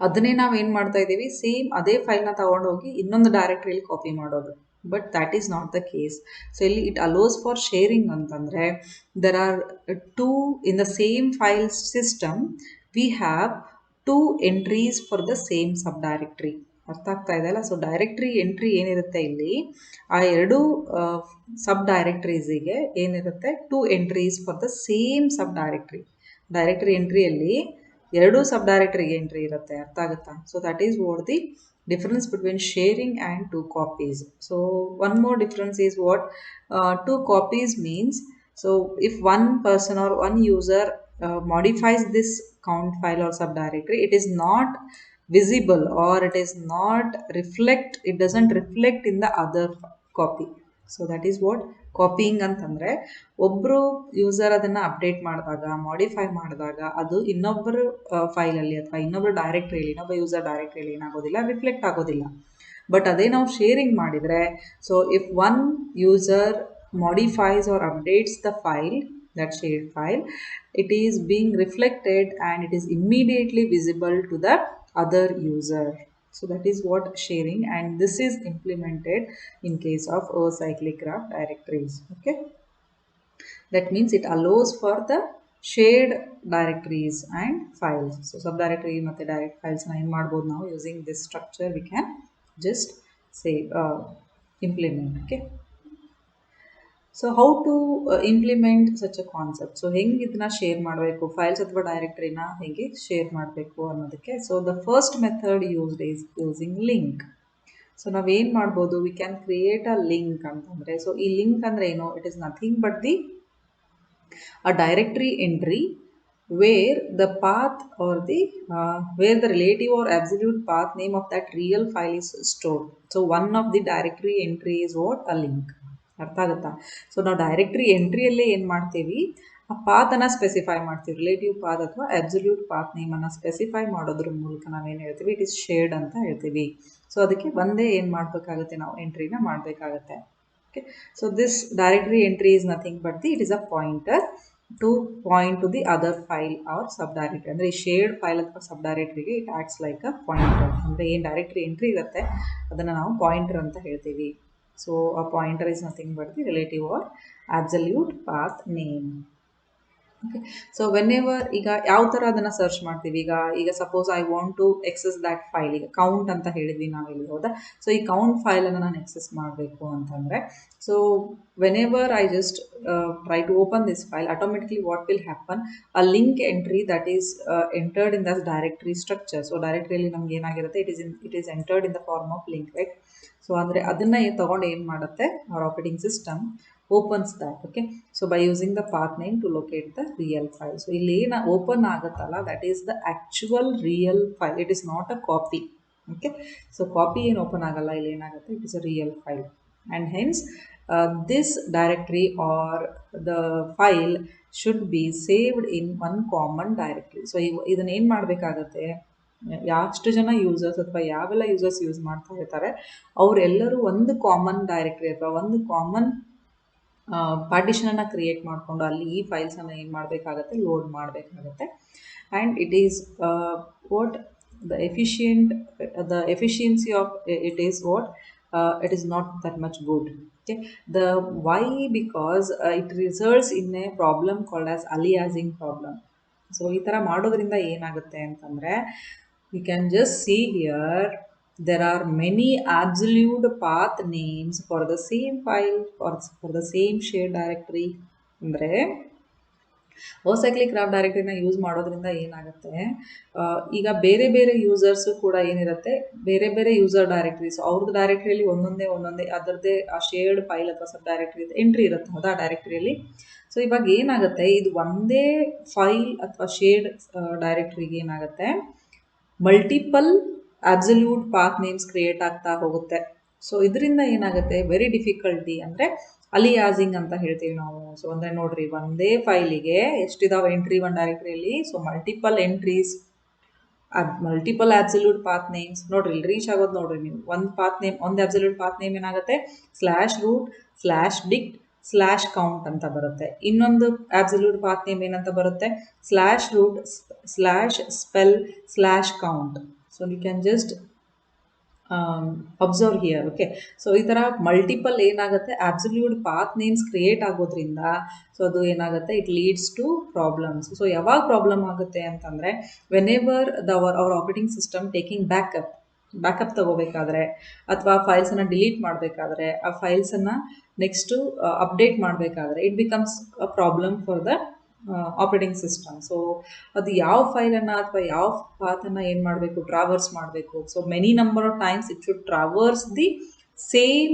ಅದನ್ನೇ ನಾವು ಏನು ಮಾಡ್ತಾ ಇದ್ದೀವಿ, ಸೇಮ್ ಅದೇ ಫೈಲ್ನ ತಗೊಂಡೋಗಿ ಇನ್ನೊಂದು ಡೈರೆಕ್ಟ್ರಿಯಲ್ಲಿ ಕಾಪಿ ಮಾಡೋದು. But that is not the case. So ಇಲ್ಲಿ ಇಟ್ ಅಲೋಸ್ ಫಾರ್ ಶೇರಿಂಗ್ ಅಂತಂದರೆ there are two in the same file system we have two entries for the same sub directory. ಅರ್ಥ ಆಗ್ತಾ ಇದೆ ಅಲ್ಲ? ಸೊ ಡೈರೆಕ್ಟ್ರಿ ಎಂಟ್ರಿ ಏನಿರುತ್ತೆ ಇಲ್ಲಿ, ಆ ಎರಡು ಸಬ್ ಡೈರೆಕ್ಟ್ರೀಸಿಗೆ ಏನಿರುತ್ತೆ, two entries for the same sub directory. Directory ಎಂಟ್ರಿಯಲ್ಲಿ ಎರಡು ಸಬ್ ಡೈರೆಕ್ಟರಿಗೆ ಎಂಟ್ರಿ ಇರುತ್ತೆ. ಅರ್ಥ ಆಗುತ್ತಾ? So that is what the difference between sharing and two copies. So one more difference is what two copies means. So if one person or one user modifies this count file or subdirectory, it is not visible or it is not reflect, it doesn't reflect in the other copy. So that is what copying ಅಂತಂದರೆ, ಒಬ್ಬರು user ಅದನ್ನು update ಮಾಡಿದಾಗ, modify ಮಾಡಿದಾಗ ಅದು ಇನ್ನೊಬ್ಬರು ಫೈಲಲ್ಲಿ ಅಥವಾ ಇನ್ನೊಬ್ಬರು ಡೈರೆಕ್ಟ್ರಿಯಲ್ಲಿ, ಇನ್ನೊಬ್ಬ ಯೂಸರ್ ಡೈರೆಕ್ಟ್ರಿಯಲ್ಲಿ ಏನಾಗೋದಿಲ್ಲ, ರಿಫ್ಲೆಕ್ಟ್ ಆಗೋದಿಲ್ಲ. ಬಟ್ ಅದೇ ನಾವು ಶೇರಿಂಗ್ ಮಾಡಿದರೆ, so if one user modifies or updates the file, that shared file, it is being reflected and it is immediately visible to the other user. So that is what sharing, and this is implemented in case of acyclic graph directories. Okay, that means it allows for the shared directories and files. So subdirectory ಮತ್ತೆ direct files na ಏನು ಮಾಡಬಹುದು ನಾವು, using this structure we can just say implement. Okay, so how to implement such a concept. So ಹೆಂಗೆ ಇದನ್ನ share ಮಾಡಬೇಕು, files ಅಥವಾ ಡೈರೆಕ್ಟ್ರಿನ ಹೇಗೆ share ಮಾಡಬೇಕು ಅನ್ನೋದಕ್ಕೆ. So the first method used is using link. So ನಾವೇನು ಮಾಡ್ಬೋದು, we can create a link ಅಂತಂದರೆ. ಸೊ ಈ ಲಿಂಕ್ ಅಂದರೆ ಏನು, it is nothing but the a directory entry where the path or the where the relative or absolute path name of that real file is stored. So one of the directory entry is what? A link. ಅರ್ಥ ಆಗುತ್ತಾ? So ನಾವು directory ಎಂಟ್ರಿಯಲ್ಲೇ ಏನು ಮಾಡ್ತೀವಿ, ಆ ಪಾತನ್ನು specify ಮಾಡ್ತೀವಿ. Relative path ಅಥವಾ absolute path ನೇಮನ್ನು specify ಮಾಡೋದ್ರ ಮೂಲಕ ನಾವೇನು ಹೇಳ್ತೀವಿ, ಇಟ್ ಇಸ್ ಶೇರ್ಡ್ ಅಂತ ಹೇಳ್ತೀವಿ. ಸೊ ಅದಕ್ಕೆ ಒಂದೇ ಏನು ಮಾಡಬೇಕಾಗುತ್ತೆ, ನಾವು ಎಂಟ್ರಿನ ಮಾಡಬೇಕಾಗತ್ತೆ. Okay, so this directory entry is nothing but it is a pointer to point to the other file or subdirectory. ಅಂದರೆ ಈ shared file ಅಥವಾ subdirectoryಗೆ it acts like a pointer. ಅಂದರೆ ಏನು ಡೈರೆಕ್ಟರಿ ಎಂಟ್ರಿ ಇರುತ್ತೆ ಅದನ್ನು ನಾವು ಪಾಯಿಂಟರ್ ಅಂತ ಹೇಳ್ತೀವಿ. So a pointer is nothing but the relative or absolute path name. Okay, so whenever ಈಗ ಯಾವ ಥರ ಅದನ್ನು ಸರ್ಚ್ ಮಾಡ್ತೀವಿ, ಈಗ suppose I want to access that file, ಈಗ ಕೌಂಟ್ ಅಂತ ಹೇಳಿದ್ವಿ ನಾವಿಲ್ಲಿ, ಹೌದಾ? ಸೊ ಈ ಕೌಂಟ್ ಫೈಲನ್ನು ನಾನು ಎಕ್ಸೆಸ್ ಮಾಡಬೇಕು ಅಂತಂದರೆ, so whenever I just try to open this file, automatically what will happen, a link entry that is entered in thus directory structure. So ಡೈರೆಕ್ಟರಿಯಲ್ಲಿ ನಮ್ಗೆ ಏನಾಗಿರುತ್ತೆ, it is entered in the form of link, right? So ಅಂದರೆ ಅದನ್ನು ತೊಗೊಂಡು ಏನು ಮಾಡುತ್ತೆ, our operating system opens that. Okay, so by using the path name to locate the real file. So ಇಲ್ಲಿ open ಆಗುತ್ತಲ್ಲ, that is the actual real file, it is not a copy. Okay, so copy ಏನು open ಆಗಲ್ಲ, ಇಲ್ಲಿ ಏನಾಗುತ್ತೆ, it is a real file, and hence this directory or the file should be saved in one common directory. So ಇದನ್ನ ಏನು ಮಾಡಬೇಕಾಗತ್ತೆ, ಎಷ್ಟು ಜನ users ಅಥವಾ ಯಾವೆಲ್ಲ ಯೂಸರ್ಸ್ ಯೂಸ್ ಮಾಡ್ತಾ ಇರ್ತಾರೆ ಅವರೆಲ್ಲರೂ ಒಂದು ಕಾಮನ್ ಡೈರೆಕ್ಟರಿ ಅಥವಾ ಒಂದು ಕಾಮನ್ ಪಾರ್ಟಿಷನನ್ನು ಕ್ರಿಯೇಟ್ ಮಾಡಿಕೊಂಡು ಅಲ್ಲಿ ಈ ಫೈಲ್ಸನ್ನು ಏನು ಮಾಡಬೇಕಾಗತ್ತೆ, ಲೋಡ್ ಮಾಡಬೇಕಾಗತ್ತೆ. And it is what the efficiency of it is what it is not that much good. Okay, the why because it results in a problem called as aliasing problem. So ಈ ಥರ ಮಾಡೋದ್ರಿಂದ ಏನಾಗುತ್ತೆ ಅಂತಂದರೆ, you can just see here, there are many absolute path names for the same file or for the same shared directory. ಅಂದರೆ ಅಸೈಕ್ಲಿಕ್ graph ಡೈರೆಕ್ಟರಿನ use ಮಾಡೋದ್ರಿಂದ ಏನಾಗುತ್ತೆ, ಈಗ ಬೇರೆ ಬೇರೆ ಯೂಸರ್ಸು ಕೂಡ ಏನಿರುತ್ತೆ, ಬೇರೆ ಬೇರೆ ಯೂಸರ್ ಡೈರೆಕ್ಟರೀಸ್, ಅವ್ರದ್ದು ಡೈರೆಕ್ಟರಿಯಲ್ಲಿ ಒಂದೊಂದೇ ಅದರದ್ದೇ ಆ ಶೇರ್ಡ್ ಫೈಲ್ ಅಥವಾ ಸಬ್ ಡೈರೆಕ್ಟರಿ ಎಂಟ್ರಿ ಇರುತ್ತೆ, ಹೌದಾ, ಡೈರೆಕ್ಟರಿಯಲ್ಲಿ. ಸೊ ಇವಾಗ ಏನಾಗುತ್ತೆ, ಇದು ಒಂದೇ ಫೈಲ್ ಅಥವಾ ಶೇರ್ಡ್ ಡೈರೆಕ್ಟರಿಗೆ ಏನಾಗುತ್ತೆ, multiple absolute path names create ಆಗ್ತಾ ಹೋಗುತ್ತೆ. ಸೊ ಇದರಿಂದ ಏನಾಗುತ್ತೆ, ವೆರಿ ಡಿಫಿಕಲ್ಟಿ, ಅಂದರೆ ಅಲಿಯಾಸಿಂಗ್ ಅಂತ ಹೇಳ್ತೀವಿ ನಾವು. ಸೊ ಅಂದರೆ ನೋಡ್ರಿ, ಒಂದೇ ಫೈಲಿಗೆ ಎಷ್ಟಿದಾವೆ ಎಂಟ್ರಿ ಒಂದು ಡೈರೆಕ್ಟರಿಯಲ್ಲಿ, so multiple entries, multiple absolute path names. ನೋಡ್ರಿ ಇಲ್ಲಿ ರೀಚ್ ಆಗೋದು ನೋಡ್ರಿ ನೀವು, ಒಂದು ಪಾತ್ ನೇಮ್, ಒಂದು ಅಬ್ಸಲ್ಯೂಟ್ ಪಾತ್ ನೇಮ್ ಏನಾಗುತ್ತೆ, /root/dict /count ಅಂತ ಬರುತ್ತೆ. ಇನ್ನೊಂದು ಅಬ್ಸಲ್ಯೂಟ್ ಪಾತ್ ನೇಮ್ ಏನಂತ ಬರುತ್ತೆ, /root/spell/count. So you can just observe here. Okay, so ಈ ಥರ ಮಲ್ಟಿಪಲ್ ಏನಾಗುತ್ತೆ, ಅಬ್ಸಲ್ಯೂಟ್ ಪಾತ್ ನೇಮ್ಸ್ ಕ್ರಿಯೇಟ್ ಆಗೋದ್ರಿಂದ ಸೊ ಅದು ಏನಾಗುತ್ತೆ, it leads to problems. So ಯಾವಾಗ ಪ್ರಾಬ್ಲಮ್ ಆಗುತ್ತೆ ಅಂತಂದರೆ, whenever our operating system taking backup ತಗೋಬೇಕಾದ್ರೆ ಅಥವಾ ಫೈಲ್ಸನ್ನು ಡಿಲೀಟ್ ಮಾಡಬೇಕಾದ್ರೆ, ಆ ಫೈಲ್ಸನ್ನು ನೆಕ್ಸ್ಟು ಅಪ್ಡೇಟ್ ಮಾಡಬೇಕಾದ್ರೆ, it becomes a problem for the operating system. So ಅದು ಯಾವ ಫೈಲನ್ನು ಅಥವಾ ಯಾವ ಪಾತನ್ನು ಏನು ಮಾಡಬೇಕು, ಟ್ರಾವರ್ಸ್ ಮಾಡಬೇಕು. So many number of times it should traverse the same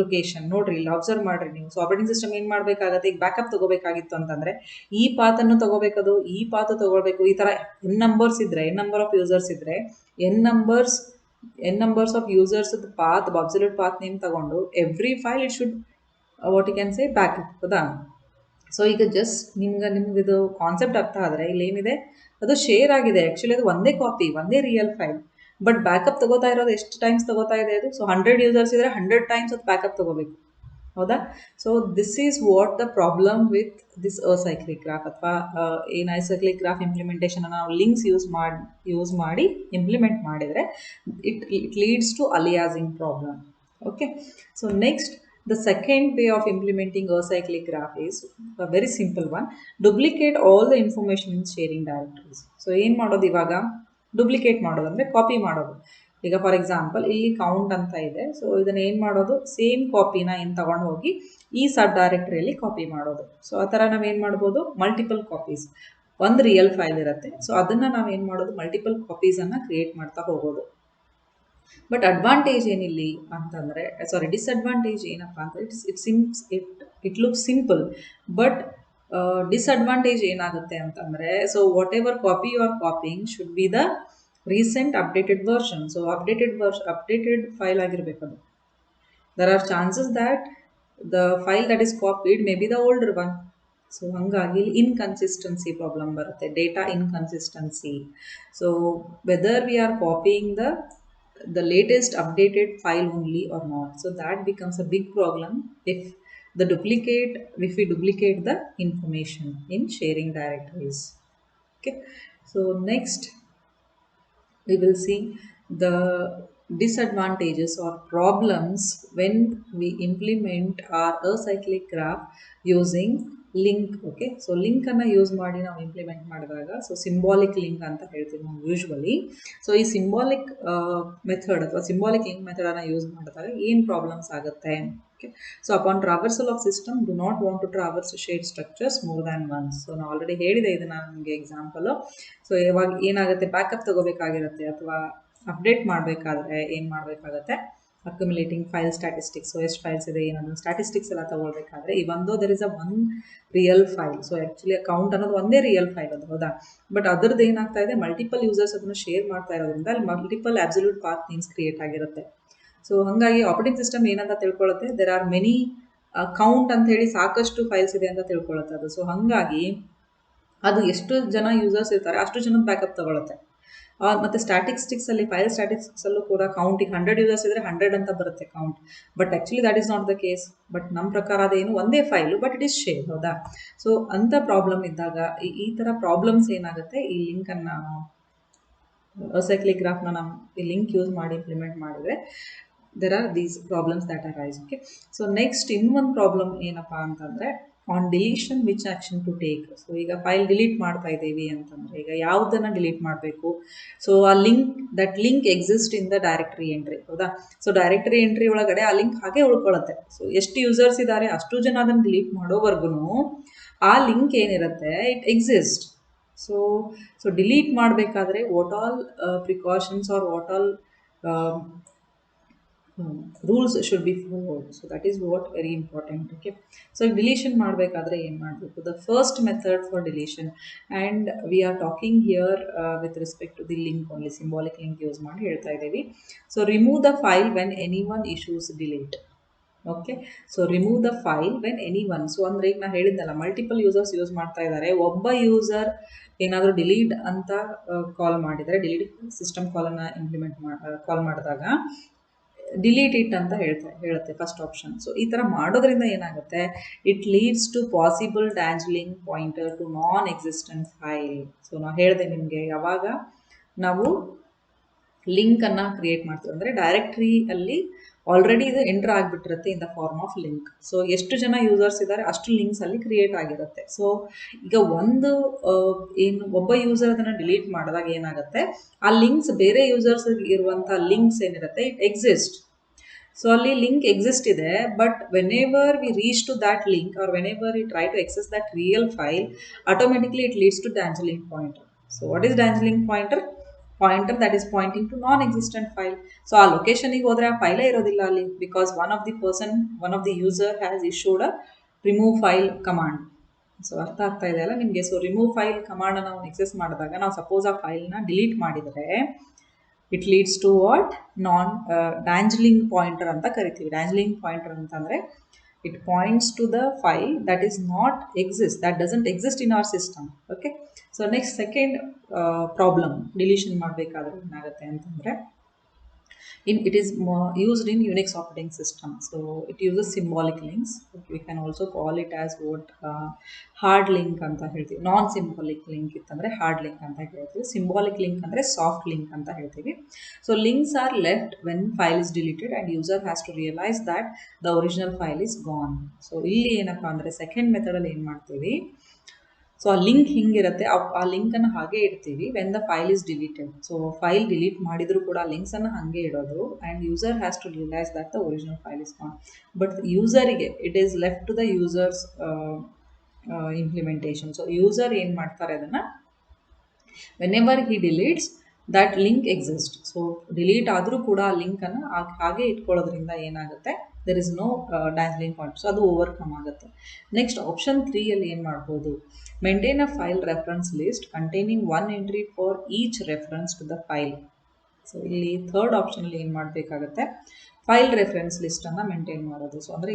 location. ನೋಡ್ರಿ ಇಲ್ಲಿ ಅಬ್ಸರ್ವ್ ಮಾಡ್ರಿ ನೀವು. ಸೊ ಆಪರೇಟಿಂಗ್ ಸಿಸ್ಟಮ್ ಏನು ಮಾಡಬೇಕಾಗತ್ತೆ, ಈಗ ಬ್ಯಾಕಪ್ ತಗೋಬೇಕಾಗಿತ್ತು ಅಂತಂದರೆ ಈ ಪಾತನ್ನು ತಗೋಬೇಕದು, ಈ ಪಾತ ತಗೊಳ್ಬೇಕು. ಈ ಥರ ಎನ್ ನಂಬರ್ ಆಫ್ ಯೂಸರ್ಸ್ ಇದ್ದರೆ N numbers of users path absolute path name ತಗೊಂಡು every file it should what you can say backup, ಹೌದಾ? ಸೊ ಈಗ ಜಸ್ಟ್ ನಿಮ್ಗೆ ಇದು ಕಾನ್ಸೆಪ್ಟ್ ಅರ್ಥ ಆದರೆ ಇಲ್ಲಿ ಏನಿದೆ, ಅದು ಶೇರ್ ಆಗಿದೆ. ಆ್ಯಕ್ಚುಲಿ ಅದು ಒಂದೇ ಕಾಪಿ, ಒಂದೇ ರಿಯಲ್ ಫೈಲ್, ಬಟ್ ಬ್ಯಾಕಪ್ ತಗೋತಾ ಇರೋದು ಎಷ್ಟು ಟೈಮ್ಸ್ ತಗೋತಾ ಇದೆ ಅದು. ಸೊ 100 ಯೂಸರ್ಸ್ ಇದ್ದರೆ 100 ಟೈಮ್ಸ್ ಅದು ಬ್ಯಾಕಪ್ ತಗೋಬೇಕು, ಹೌದಾ? So this is what the problem with this acyclic graph ಅಥವಾ ಏನು ಅಸೈಕ್ಲಿಕ್ ಗ್ರಾಫ್ ಇಂಪ್ಲಿಮೆಂಟೇಷನ್ ನಾವು ಲಿಂಕ್ಸ್ ಯೂಸ್ ಮಾಡಿ ಇಂಪ್ಲಿಮೆಂಟ್ ಮಾಡಿದರೆ it leads to aliasing problem. Okay, so next, the second way of implementing acyclic graph is a very simple one. Duplicate all the information in sharing directories. So ಏನು ಮಾಡೋದು, ಇವಾಗ duplicate ಮಾಡೋದು ಅಂದರೆ copy ಮಾಡೋದು. ಈಗ for example ಇಲ್ಲಿ count ಅಂತ ಇದೆ. ಸೊ ಇದನ್ನು ಏನು ಮಾಡೋದು, ಸೇಮ್ ಕಾಪಿನ ಏನು ತಗೊಂಡು ಹೋಗಿ ಈ ಸಬ್ ಡೈರೆಕ್ಟರಿಯಲ್ಲಿ ಕಾಪಿ ಮಾಡೋದು. ಸೊ ಆ ಥರ ನಾವೇನು ಮಾಡ್ಬೋದು, ಮಲ್ಟಿಪಲ್ ಕಾಪೀಸ್, ಒಂದು ರಿಯಲ್ ಫೈಲ್ ಇರುತ್ತೆ. ಸೊ ಅದನ್ನು ನಾವೇನು ಮಾಡೋದು, ಮಲ್ಟಿಪಲ್ ಕಾಪೀಸನ್ನು ಕ್ರಿಯೇಟ್ ಮಾಡ್ತಾ ಹೋಗೋದು. ಬಟ್ ಅಡ್ವಾಂಟೇಜ್ ಏನಿಲ್ಲಿ ಅಂತಂದರೆ, ಡಿಸ್ಅಡ್ವಾಂಟೇಜ್ ಏನಪ್ಪ ಅಂದರೆ, it looks simple, but disadvantage ಏನಾಗುತ್ತೆ ಅಂತಂದರೆ, so whatever copy you are copying should be the recent updated version. So updated file ಆಗಿರಬೇಕದು. there are chances that the file that is copied may be the older one. So ಹಾಗಾಗಿ inconsistency problem ಬರುತ್ತೆ, data inconsistency. So whether we are copying the latest updated file only or not. So that becomes a big problem if we duplicate the information in sharing directories. Okay, so next we will see the disadvantages or problems when we implement our acyclic graph using link. Okay, so ಲಿಂಕನ್ನು use ಮಾಡಿ ನಾವು implement ಮಾಡಿದಾಗ, so symbolic link ಅಂತ ಹೇಳ್ತೀವಿ ನಾವು usually. So ಈ symbolic method ಅಥವಾ symbolic link ಮೆಥಡನ್ನು ಯೂಸ್ ಮಾಡಿದಾಗ ಏನು ಪ್ರಾಬ್ಲಮ್ಸ್ ಆಗುತ್ತೆ? Okay, so upon traversal of system do not want to traverse shared structures more than once. So ನಾನು ಆಲ್ರೆಡಿ ಹೇಳಿದೆ ಇದನ್ನು ನಿಮಗೆ ಎಕ್ಸಾಂಪಲು. ಸೊ ಇವಾಗ ಏನಾಗುತ್ತೆ, ಬ್ಯಾಕಪ್ ತಗೋಬೇಕಾಗಿರುತ್ತೆ ಅಥವಾ ಅಪ್ಡೇಟ್ ಮಾಡಬೇಕಾದ್ರೆ ಏನು ಮಾಡಬೇಕಾಗತ್ತೆ, ಅಕ್ಯುಮುಲೇಟಿಂಗ್ ಫೈಲ್ ಸ್ಟ್ಯಾಟಿಸ್ಟಿಕ್ಸ್. ಸೊ ಎಷ್ಟು ಫೈಲ್ಸ್ ಇದೆ ಏನನ್ನು ಸ್ಟ್ಯಾಟಿಸ್ಟಿಕ್ಸ್ ಎಲ್ಲ ತಗೊಳ್ಬೇಕಾದ್ರೆ, ಇವೊಂದು there is a one real file. So actually count ಅನ್ನೋದು ಒಂದೇ ರಿಯಲ್ ಫೈಲ್ ಅದು, ಹೌದಾ? ಬಟ್ ಅದರದ್ದು ಏನಾಗ್ತಾ ಇದೆ, ಮಲ್ಟಿಪಲ್ ಯೂಸರ್ಸ್ ಅದನ್ನು ಶೇರ್ ಮಾಡ್ತಾ ಇರೋದ್ರಿಂದ ಅಲ್ಲಿ multiple absolute path names create ಆಗಿರುತ್ತೆ. ಸೊ ಹಾಗಾಗಿ ಆಪರೇಟಿಂಗ್ ಸಿಸ್ಟಮ್ ಏನಂತ ತಿಳ್ಕೊಳ್ಳುತ್ತೆ, ದೆರ್ ಆರ್ ಮೆನಿ ಕೌಂಟ್ ಅಂತ ಹೇಳಿ ಸಾಕಷ್ಟು ಫೈಲ್ಸ್ ಇದೆ ಅಂತ ತಿಳ್ಕೊಳ್ಳುತ್ತೆ ಅದು. ಸೊ ಹಾಗಾಗಿ ಅದು ಎಷ್ಟು ಜನ ಯೂಸರ್ಸ್ ಇರ್ತಾರೆ ಅಷ್ಟು ಜನದ ಬ್ಯಾಕಪ್ ತಗೊಳುತ್ತೆ. ಮತ್ತು ಸ್ಟ್ಯಾಟಿಸ್ಟಿಕ್ಸಲ್ಲಿ, ಫೈಲ್ ಸ್ಟ್ಯಾಟಿಸ್ಟಿಕ್ಸಲ್ಲೂ ಕೂಡ ಕೌಂಟಿಗೆ 100 ಯೂಸರ್ಸ್ ಇದ್ದರೆ 100 ಅಂತ ಬರುತ್ತೆ count. But actually that is not the case. But ನಮ್ಮ ಪ್ರಕಾರ ಅದೇನು ಒಂದೇ file, but it is share, ಹೌದಾ? ಸೊ ಅಂಥ ಪ್ರಾಬ್ಲಮ್ ಇದ್ದಾಗ ಈ ಥರ ಪ್ರಾಬ್ಲಮ್ಸ್ ಏನಾಗುತ್ತೆ, ಈ ಲಿಂಕನ್ನು ಅಸೈಕ್ಲಿಕ್ ಗ್ರಾಫ್ನ ನಾವು ಈ ಲಿಂಕ್ ಯೂಸ್ ಮಾಡಿ ಇಂಪ್ಲಿಮೆಂಟ್ ಮಾಡಿದರೆ there are these problems that arise. Okay, so next ಇನ್ನೊಂದು ಪ್ರಾಬ್ಲಮ್ ಏನಪ್ಪ ಅಂತಂದರೆ, on deletion which action to take. So ಈಗ ಫೈಲ್ ಡಿಲೀಟ್ ಮಾಡ್ತಾ ಇದ್ದೀವಿ ಅಂತಂದರೆ ಈಗ ಯಾವುದನ್ನು ಡಿಲೀಟ್ ಮಾಡಬೇಕು? ಸೊ ಆ link exist in the directory entry, ಹೌದಾ? ಸೊ ಡೈರೆಕ್ಟರಿ ಎಂಟ್ರಿ ಒಳಗಡೆ ಆ ಲಿಂಕ್ ಹಾಗೆ ಉಳ್ಕೊಳ್ಳುತ್ತೆ. ಸೊ ಎಷ್ಟು ಯೂಸರ್ಸ್ ಇದ್ದಾರೆ ಅಷ್ಟು ಜನ ಅದನ್ನು ಡಿಲೀಟ್ ಮಾಡೋವರೆಗೂ ಆ ಲಿಂಕ್ ಏನಿರುತ್ತೆ ಇಟ್ ಎಕ್ಸಿಸ್ಟ್. ಸೊ ಡಿಲೀಟ್ ಮಾಡಬೇಕಾದ್ರೆ what all precautions are what all rules should be followed. So that is what very important. Okay, so deletion ಮಾಡಬೇಕಾದ್ರೆ ಏನು ಮಾಡಬೇಕು? The first method for deletion, and we are talking here with respect to the link only, symbolic link use ಮಾಡಿ ಹೇಳ್ತಾ ಇದ್ದೀವಿ. So remove the file when any one issues delete. Okay, so remove the file when any one. So ಅಂದರೆ ಈಗ ನಾನು ಹೇಳಿದ್ನಲ್ಲ, multiple users use ಮಾಡ್ತಾ ಇದ್ದಾರೆ. ಒಬ್ಬ ಯೂಸರ್ ಏನಾದರೂ ಡಿಲೀಟ್ ಅಂತ ಕಾಲ್ ಮಾಡಿದರೆ, ಡಿಲೀಟ್ ಸಿಸ್ಟಮ್ ಕಾಲನ್ನು ಕಾಲ್ ಮಾಡಿದಾಗ ಡಿಲೀಟ್ ಇಟ್ ಅಂತ ಹೇಳುತ್ತೆ ಫಸ್ಟ್ ಆಪ್ಷನ್. ಸೊ ಈ ಥರ ಮಾಡೋದ್ರಿಂದ ಏನಾಗುತ್ತೆ, it leads to possible dangling pointer to non existent file. So ನಾವು ಹೇಳಿದೆ ನಿಮಗೆ, ಯಾವಾಗ ನಾವು ಲಿಂಕನ್ನು ಕ್ರಿಯೇಟ್ ಮಾಡ್ತೀವಿ ಅಂದರೆ ಡೈರೆಕ್ಟ್ರಿಯಲ್ಲಿ ಆಲ್ರೆಡಿ ಇದು ಎಂಟರ್ ಆಗಿಬಿಟ್ಟಿರುತ್ತೆ in the form of link. So ಎಷ್ಟು ಜನ ಯೂಸರ್ಸ್ ಇದ್ದಾರೆ ಅಷ್ಟು ಲಿಂಕ್ಸ್ ಅಲ್ಲಿ ಕ್ರಿಯೇಟ್ ಆಗಿರುತ್ತೆ. ಸೊ ಈಗ ಒಬ್ಬ ಯೂಸರ್ ಅದನ್ನು ಡಿಲೀಟ್ ಮಾಡಿದಾಗ ಏನಾಗುತ್ತೆ, ಆ ಲಿಂಕ್ಸ್ ಬೇರೆ ಯೂಸರ್ಸ್ ಇರುವಂಥ ಲಿಂಕ್ಸ್ ಏನಿರುತ್ತೆ ಇಟ್ ಎಕ್ಸಿಸ್ಟ್. ಸೊ ಅಲ್ಲಿ ಲಿಂಕ್ ಎಕ್ಸಿಸ್ಟ್ ಇದೆ, but whenever we reach to that link or whenever we try to access that real file, automatically it leads to dangling pointer. So what is dangling pointer? Pointer that is pointing to non existent file. So ಆ ಲೊಕೇಶನಿಗೆ ಹೋದರೆ ಆ ಫೈಲೇ ಇರೋದಿಲ್ಲ ಅಲ್ಲಿ, because one of the user has issued a remove file command. So ಅರ್ಥ ಆಗ್ತಾ ಇದೆ ಅಲ್ಲ ನಿಮಗೆ? ಸೊ ರಿಮೂವ್ ಫೈಲ್ ಕಮಾಂಡ್ ನಾವು ಎಕ್ಸೆಸ್ ಮಾಡಿದಾಗ, ನಾವು ಸಪೋಸ್ ಆ ಫೈಲ್ನ ಡಿಲೀಟ್ ಮಾಡಿದರೆ it leads to what? Dangling pointer ಅಂತ ಕರಿತೀವಿ. ಡ್ಯಾನ್ಜ್ಲಿಂಗ್ ಪಾಯಿಂಟರ್ ಅಂತಂದರೆ it points to the file that is not exist, that doesn't exist in our system. Okay, so next second problem deletion ಮಾಡಬೇಕಾದ್ರೆ ಏನಾಗುತ್ತೆ ಅಂತಂದರೆ, it is used in Unix operating system. So it uses symbolic links. We can also call it as what hard link ಅಂತ ಹೇಳ್ತೀವಿ. Non symbolic link ಇತ್ತಂದರೆ hard link ಅಂತ ಹೇಳ್ತೀವಿ. Symbolic link ಅಂದರೆ soft link ಅಂತ ಹೇಳ್ತೀವಿ. So links are left when file is deleted and user has to realise that the original file is gone. So ಇಲ್ಲಿ ಏನಪ್ಪ ಅಂದರೆ ಸೆಕೆಂಡ್ ಮೆಥಡಲ್ಲಿ ಏನು ಮಾಡ್ತೀವಿ, ಸೊ ಆ ಲಿಂಕ್ ಹಿಂಗಿರುತ್ತೆ, ಆ ಲಿಂಕನ್ನು ಹಾಗೆ ಇಡ್ತೀವಿ when the file is deleted. So file delete ಮಾಡಿದರೂ ಕೂಡ ಲಿಂಕ್ಸನ್ನು ಹಾಗೆ ಇಡೋದು, and user has to realise that the original file is gone. But ಯೂಸರಿಗೆ it is left to the users implementation. So user ಏನು ಮಾಡ್ತಾರೆ ಅದನ್ನು, whenever he deletes that link exist. So delete ಆದರೂ ಕೂಡ ಆ ಲಿಂಕನ್ನು ಹಾಗೆ ಇಟ್ಕೊಳ್ಳೋದ್ರಿಂದ ಏನಾಗುತ್ತೆ, there is no dangling point. So ಅದು ಓವರ್ಕಮ್ ಆಗುತ್ತೆ. ನೆಕ್ಸ್ಟ್ ಆಪ್ಷನ್ 3ಯಲ್ಲಿ ಏನು ಮಾಡ್ಬೋದು, maintain a file reference list containing one entry for each reference to the file. So ಇಲ್ಲಿ ಥರ್ಡ್ ಆಪ್ಷನಲ್ಲಿ ಏನು ಮಾಡಬೇಕಾಗತ್ತೆ, ಫೈಲ್ ರೆಫರೆನ್ಸ್ ಲಿಸ್ಟನ್ನು ಮೇಂಟೈನ್ ಮಾಡೋದು. ಸೊ ಅಂದರೆ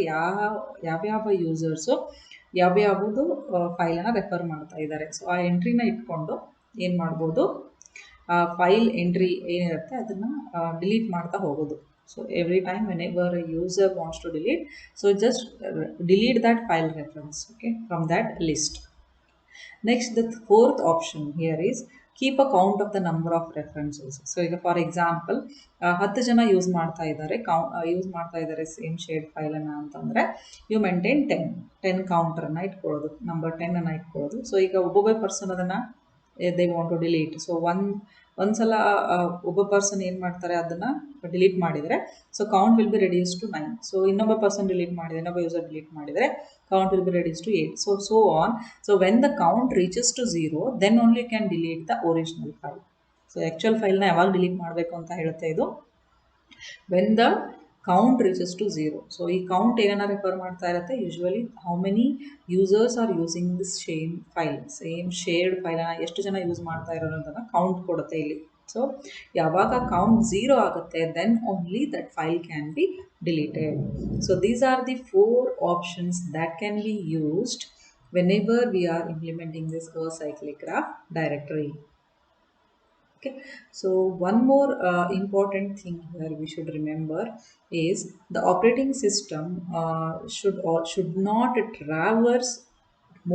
ಯಾವ್ಯಾವ ಯೂಸರ್ಸು ಯಾವ್ಯಾವುದು ಫೈಲನ್ನು ರೆಫರ್ ಮಾಡ್ತಾ ಇದ್ದಾರೆ, ಸೊ ಆ ಎಂಟ್ರಿನ ಇಟ್ಕೊಂಡು ಏನು ಮಾಡ್ಬೋದು, ಫೈಲ್ ಎಂಟ್ರಿ ಏನಿರುತ್ತೆ ಅದನ್ನು ಡಿಲೀಟ್ ಮಾಡ್ತಾ ಹೋಗೋದು. So every time whenever a user wants to delete, so just delete that file reference, okay, from that list. Next, the fourth option here is keep a count of the number of references. So ಈಗ for example 10 ಜನ use ಮಾಡ್ತಾ ಇದ್ದಾರೆ same shade ಫೈಲನ್ನು ಅಂತಂದರೆ you maintain 10 ಕೌಂಟರನ್ನು ಇಟ್ಕೊಳ್ಳೋದು, number 10 ಇಟ್ಕೊಳ್ಳೋದು. So ಈಗ ಒಬ್ಬೊಬ್ಬ ಪರ್ಸನ್ ಅದನ್ನು they want to delete. So ಒಂದ್ಸಲ ಒಬ್ಬ ಪರ್ಸನ್ ಏನು ಮಾಡ್ತಾರೆ ಅದನ್ನು ಡಿಲೀಟ್ ಮಾಡಿದರೆ so count will be reduce to 9. So ಇನ್ನೊಬ್ಬ ಪರ್ಸನ್ ಡಿಲೀಟ್ ಮಾಡಿದರೆ, ಇನ್ನೊಬ್ಬ ಯೂಸರ್ ಡಿಲೀಟ್ ಮಾಡಿದರೆ count will be reduced to 8. So on. So when the count reaches to 0, then only you can delete the original file. So actual file na yaವಾಗ delete ಮಾಡಬೇಕು ಅಂತ ಹೇಳುತ್ತೆ ಇದು, when the count reaches to 0. So ಈ count ಏನನ್ನ refer ಮಾಡ್ತಾ ಇರುತ್ತೆ, usually how many users are using this same shared ಫೈಲನ್ನು ಎಷ್ಟು ಜನ ಯೂಸ್ ಮಾಡ್ತಾ ಇರೋದನ್ನು ಕೌಂಟ್ ಕೊಡುತ್ತೆ ಇಲ್ಲಿ. ಸೊ ಯಾವಾಗ ಕೌಂಟ್ 0 ಆಗುತ್ತೆ, then only that file can be deleted. So these are the 4 options that can be used whenever we are implementing this acyclic graph directory. Okay, so one more important thing here we should remember is the operating system should not traverse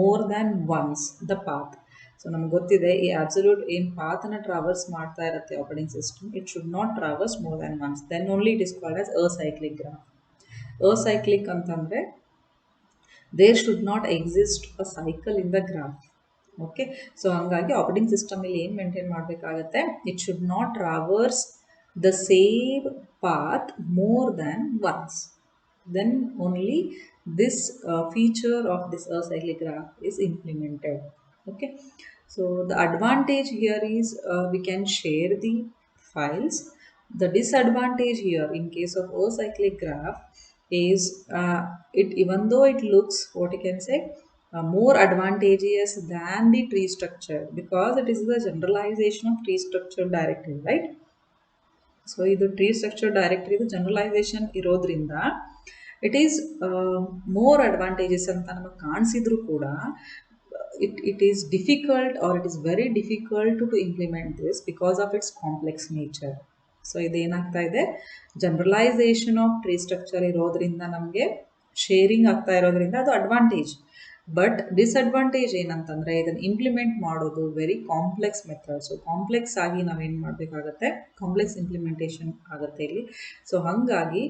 more than once the path. So ನಮ್ಗೆ ಗೊತ್ತಿದೆ ಈ absolute ಏನು ಪಾತನ್ನು traverse ಮಾಡ್ತಾ ಇರುತ್ತೆ operating system, it should not traverse more than once, then only it is called as acyclic graph. Acyclic ಅಂತಂದರೆ there should not exist a cycle in the graph. Okay, so ಹಂಗಾಗಿ operating ಸಿಸ್ಟಮಲ್ಲಿ ಏನು maintain ಮಾಡಬೇಕಾಗತ್ತೆ, it should not traverse the same path more than once, then only this feature of this acyclic graph is implemented. Okay, so the advantage here is we can share the files. The disadvantage here in case of acyclic graph is it, even though it looks, what you can say, more advantageous than the tree structure, because it is the generalization of tree structure directory, right? So ಇದು tree structure directory ಇದು generalisation ಇರೋದ್ರಿಂದ it is more advantages ಅಂತ ನಮಗೆ ಕಾಣಿಸಿದ್ರು ಕೂಡ it is difficult, or it is very difficult to implement this because of its complex nature. So ಇದೇನಾಗ್ತಾ ಇದೆ, generalisation of tree structure ಇರೋದ್ರಿಂದ ನಮಗೆ ಶೇರಿಂಗ್ ಆಗ್ತಾ ಇರೋದ್ರಿಂದ ಅದು ಅಡ್ವಾಂಟೇಜ್. ಬಟ್ ಡಿಸ್ಅಡ್ವಾಂಟೇಜ್ ಏನಂತಂದರೆ ಇದನ್ನು ಇಂಪ್ಲಿಮೆಂಟ್ ಮಾಡೋದು very complex method. So complex ಆಗಿ ನಾವೇನು ಮಾಡಬೇಕಾಗತ್ತೆ, ಕಾಂಪ್ಲೆಕ್ಸ್ ಇಂಪ್ಲಿಮೆಂಟೇಷನ್ ಆಗುತ್ತೆ ಇಲ್ಲಿ. ಸೊ ಹಾಗಾಗಿ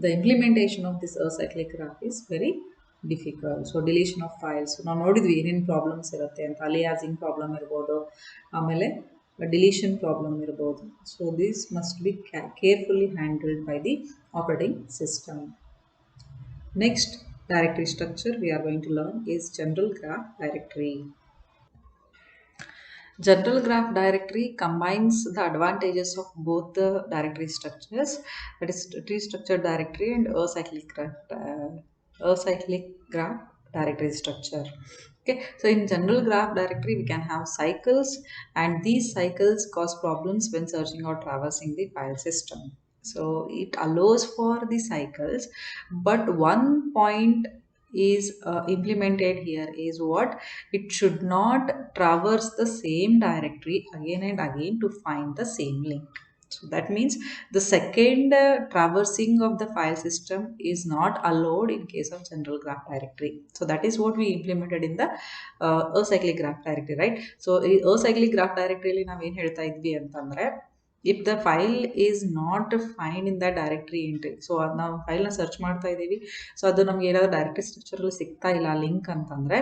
the implementation of this acyclic graph is very difficult. So deletion of files ನಾವು ನೋಡಿದ್ವಿ ಏನೇನು ಪ್ರಾಬ್ಲಮ್ಸ್ ಇರುತ್ತೆ ಅಂತ, ಅಲಿಯಾಸಿಂಗ್ ಪ್ರಾಬ್ಲಮ್ ಇರ್ಬೋದು, ಆಮೇಲೆ ಡಿಲೀಷನ್ ಪ್ರಾಬ್ಲಮ್ ಇರ್ಬೋದು. So this must be ಕೇರ್ಫುಲ್ಲಿ handled by the operating system. Next directory structure we are going to learn is general graph directory. General graph directory combines the advantages of both the directory structures, that is tree structure directory and acyclic graph directory structure. Okay, so in general graph directory we can have cycles, and these cycles cause problems when searching or traversing the file system. So it allows for the cycles, but one point is implemented here is what, it should not traverse the same directory again and again to find the same link. So that means the second traversing of the file system is not allowed in case of general graph directory. So that is what we implemented in the acyclic graph directory, right? So acyclic graph directory ಅಲ್ಲಿ ನಾವೇನು ಹೇಳ್ತಾ ಇದ್ವಿ ಅಂತಂದರೆ, if the file is not find in that directory entry, so ಅದು ನಾವು ಫೈಲ್ನ search ಮಾಡ್ತಾ ಇದ್ದೀವಿ, so ಅದು ನಮ್ಗೆ ಏನಾದರೂ ಡೈರೆಕ್ಟರಿ ಸ್ಟ್ರಕ್ಚರಲ್ಲಿ ಸಿಗ್ತಾ ಇಲ್ಲ ಲಿಂಕ್ ಅಂತಂದರೆ,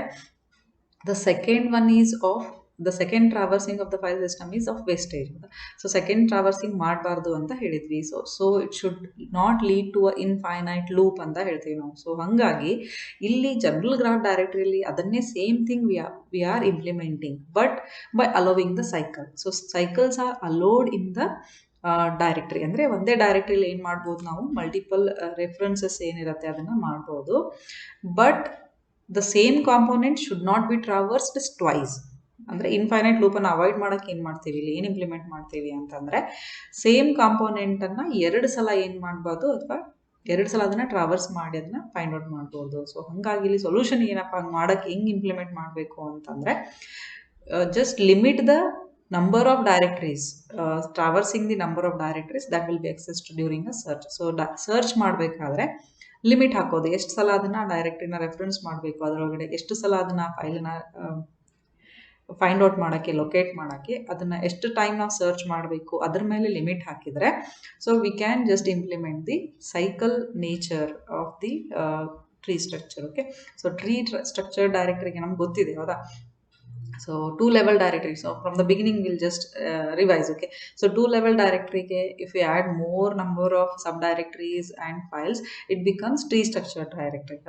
the second one is of the second traversing of the file system is of wastage. So second traversing ಮಾಡಬಾರ್ದು ಅಂತ ಹೇಳಿದ್ವಿ. So it should not lead to a infinite loop ಅಂತ ಹೇಳ್ತೀವಿ ನಾವು. ಸೊ ಹಾಗಾಗಿ ಇಲ್ಲಿ ಜನರಲ್ ಗ್ರಾಫ್ ಡೈರೆಕ್ಟರಿಯಲ್ಲಿ ಅದನ್ನೇ same thing we are implementing, but by allowing the cycle. So cycles are allowed in the directory. ಅಂದರೆ ಒಂದೇ ಡೈರೆಕ್ಟ್ರಿಲಿ ಏನು ಮಾಡ್ಬೋದು ನಾವು ಮಲ್ಟಿಪಲ್ ರೆಫರೆನ್ಸಸ್ ಏನಿರುತ್ತೆ ಅದನ್ನು ಮಾಡ್ಬೋದು. But the same component should not be traversed twice. ಅಂದರೆ ಇನ್ಫೈನೈಟ್ ಲೂಪನ್ನು ಅವಾಯ್ಡ್ ಮಾಡೋಕ್ಕೆ ಏನು ಮಾಡ್ತೀವಿ, ಇಲ್ಲಿ ಏನು ಇಂಪ್ಲಿಮೆಂಟ್ ಮಾಡ್ತೀವಿ ಅಂತಂದರೆ ಸೇಮ್ ಕಾಂಪೋನೆಂಟನ್ನು 2 ಸಲ ಏನು ಮಾಡ್ಬೋದು, ಅಥವಾ 2 ಸಲ ಅದನ್ನು ಟ್ರಾವರ್ಸ್ ಮಾಡಿ ಅದನ್ನು ಫೈಂಡ್ ಔಟ್ ಮಾಡ್ಬೋದು. ಸೊ ಹಾಗಾಗಿ ಇಲ್ಲಿ ಸೊಲ್ಯೂಷನ್ ಏನಪ್ಪ, ಹಂಗೆ ಮಾಡೋಕ್ಕೆ ಹೆಂಗೆ ಇಂಪ್ಲಿಮೆಂಟ್ ಮಾಡಬೇಕು ಅಂತಂದರೆ just limit the number of directories, traversing the number of directories that will be accessed during a search. So search ಮಾಡಬೇಕಾದ್ರೆ ಲಿಮಿಟ್ ಹಾಕೋದು, ಎಷ್ಟು ಸಲ ಅದನ್ನು ಡೈರೆಕ್ಟ್ರಿನ ರೆಫರೆನ್ಸ್ ಮಾಡಬೇಕು, ಅದರೊಳಗಡೆ ಎಷ್ಟು ಸಲ ಅದನ್ನು ಫೈಲನ್ನ ಫೈಂಡ್ ಔಟ್ ಮಾಡೋಕ್ಕೆ, ಲೊಕೇಟ್ ಮಾಡೋಕ್ಕೆ, ಅದನ್ನು ಎಷ್ಟು ಟೈಮ್ ನಾವು ಸರ್ಚ್ ಮಾಡಬೇಕು ಅದ್ರ ಮೇಲೆ ಲಿಮಿಟ್ ಹಾಕಿದರೆ so we can just implement the cycle nature of the tree structure. Okay, so tree structure ಡೈರೆಕ್ಟ್ರಿಗೆ ನಮ್ಗೆ ಗೊತ್ತಿದೆ ಹೌದಾ. So 2-level directory. So from the beginning we'll just revise. Okay, so 2-level directory ke if we add more number of subdirectories and files, it becomes tree structured directory.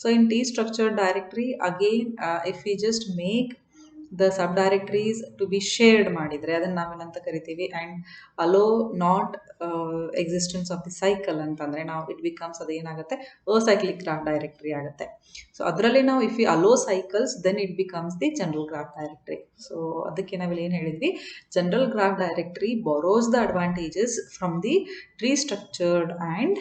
So in tree structured directory again, if we just make the subdirectories to be shared ಮಾಡಿದರೆ ಅದನ್ನು ನಾವೇನಂತ ಕರಿತೀವಿ, and allow not existence of the cycle ಅಂತಂದರೆ ನಾವು it becomes ಅದೇನಾಗುತ್ತೆ acyclic graph directory ಆಗುತ್ತೆ. So ಅದರಲ್ಲಿ ನಾವು if you allow cycles then it becomes the general graph directory. So ಅದಕ್ಕೆ ನಾವಿಲ್ಲಿ ಏನು ಹೇಳಿದ್ವಿ, general graph directory borrows the advantages from the tree structured and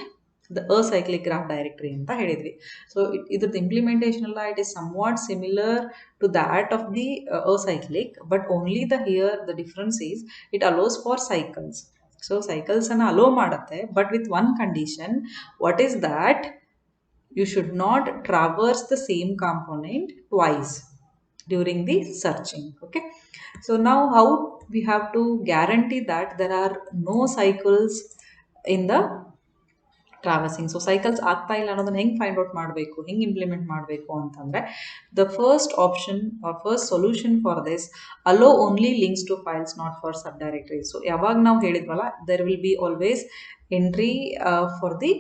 the acyclic graph directory ಅಂತ ಹೇಳಿದ್ವಿ. So ಇದ್ರದ್ದು ಇಂಪ್ಲಿಮೆಂಟೇಷನ್ ಎಲ್ಲ it is somewhat similar to that of the acyclic, but only the difference is it allows for cycles. So cycles ಅನ್ನು hello ಮಾಡುತ್ತೆ, but with one condition. What is that? You should not traverse the same component twice during the searching. Okay, so now how we have to guarantee that there are no cycles in the traversing. So cycles ಆಗ್ತಾ ಇಲ್ಲ ಅನ್ನೋದನ್ನ ಹೆಂಗೆ find out ಮಾಡಬೇಕು, ಹೆಂಗೆ implement ಮಾಡಬೇಕು ಅಂತಂದರೆ the first option first solution for this, allow only links to files not for sub directories. So ಯಾವಾಗ ನಾವು ಹೇಳಿದ್ವಲ್ಲ there will be always entry for the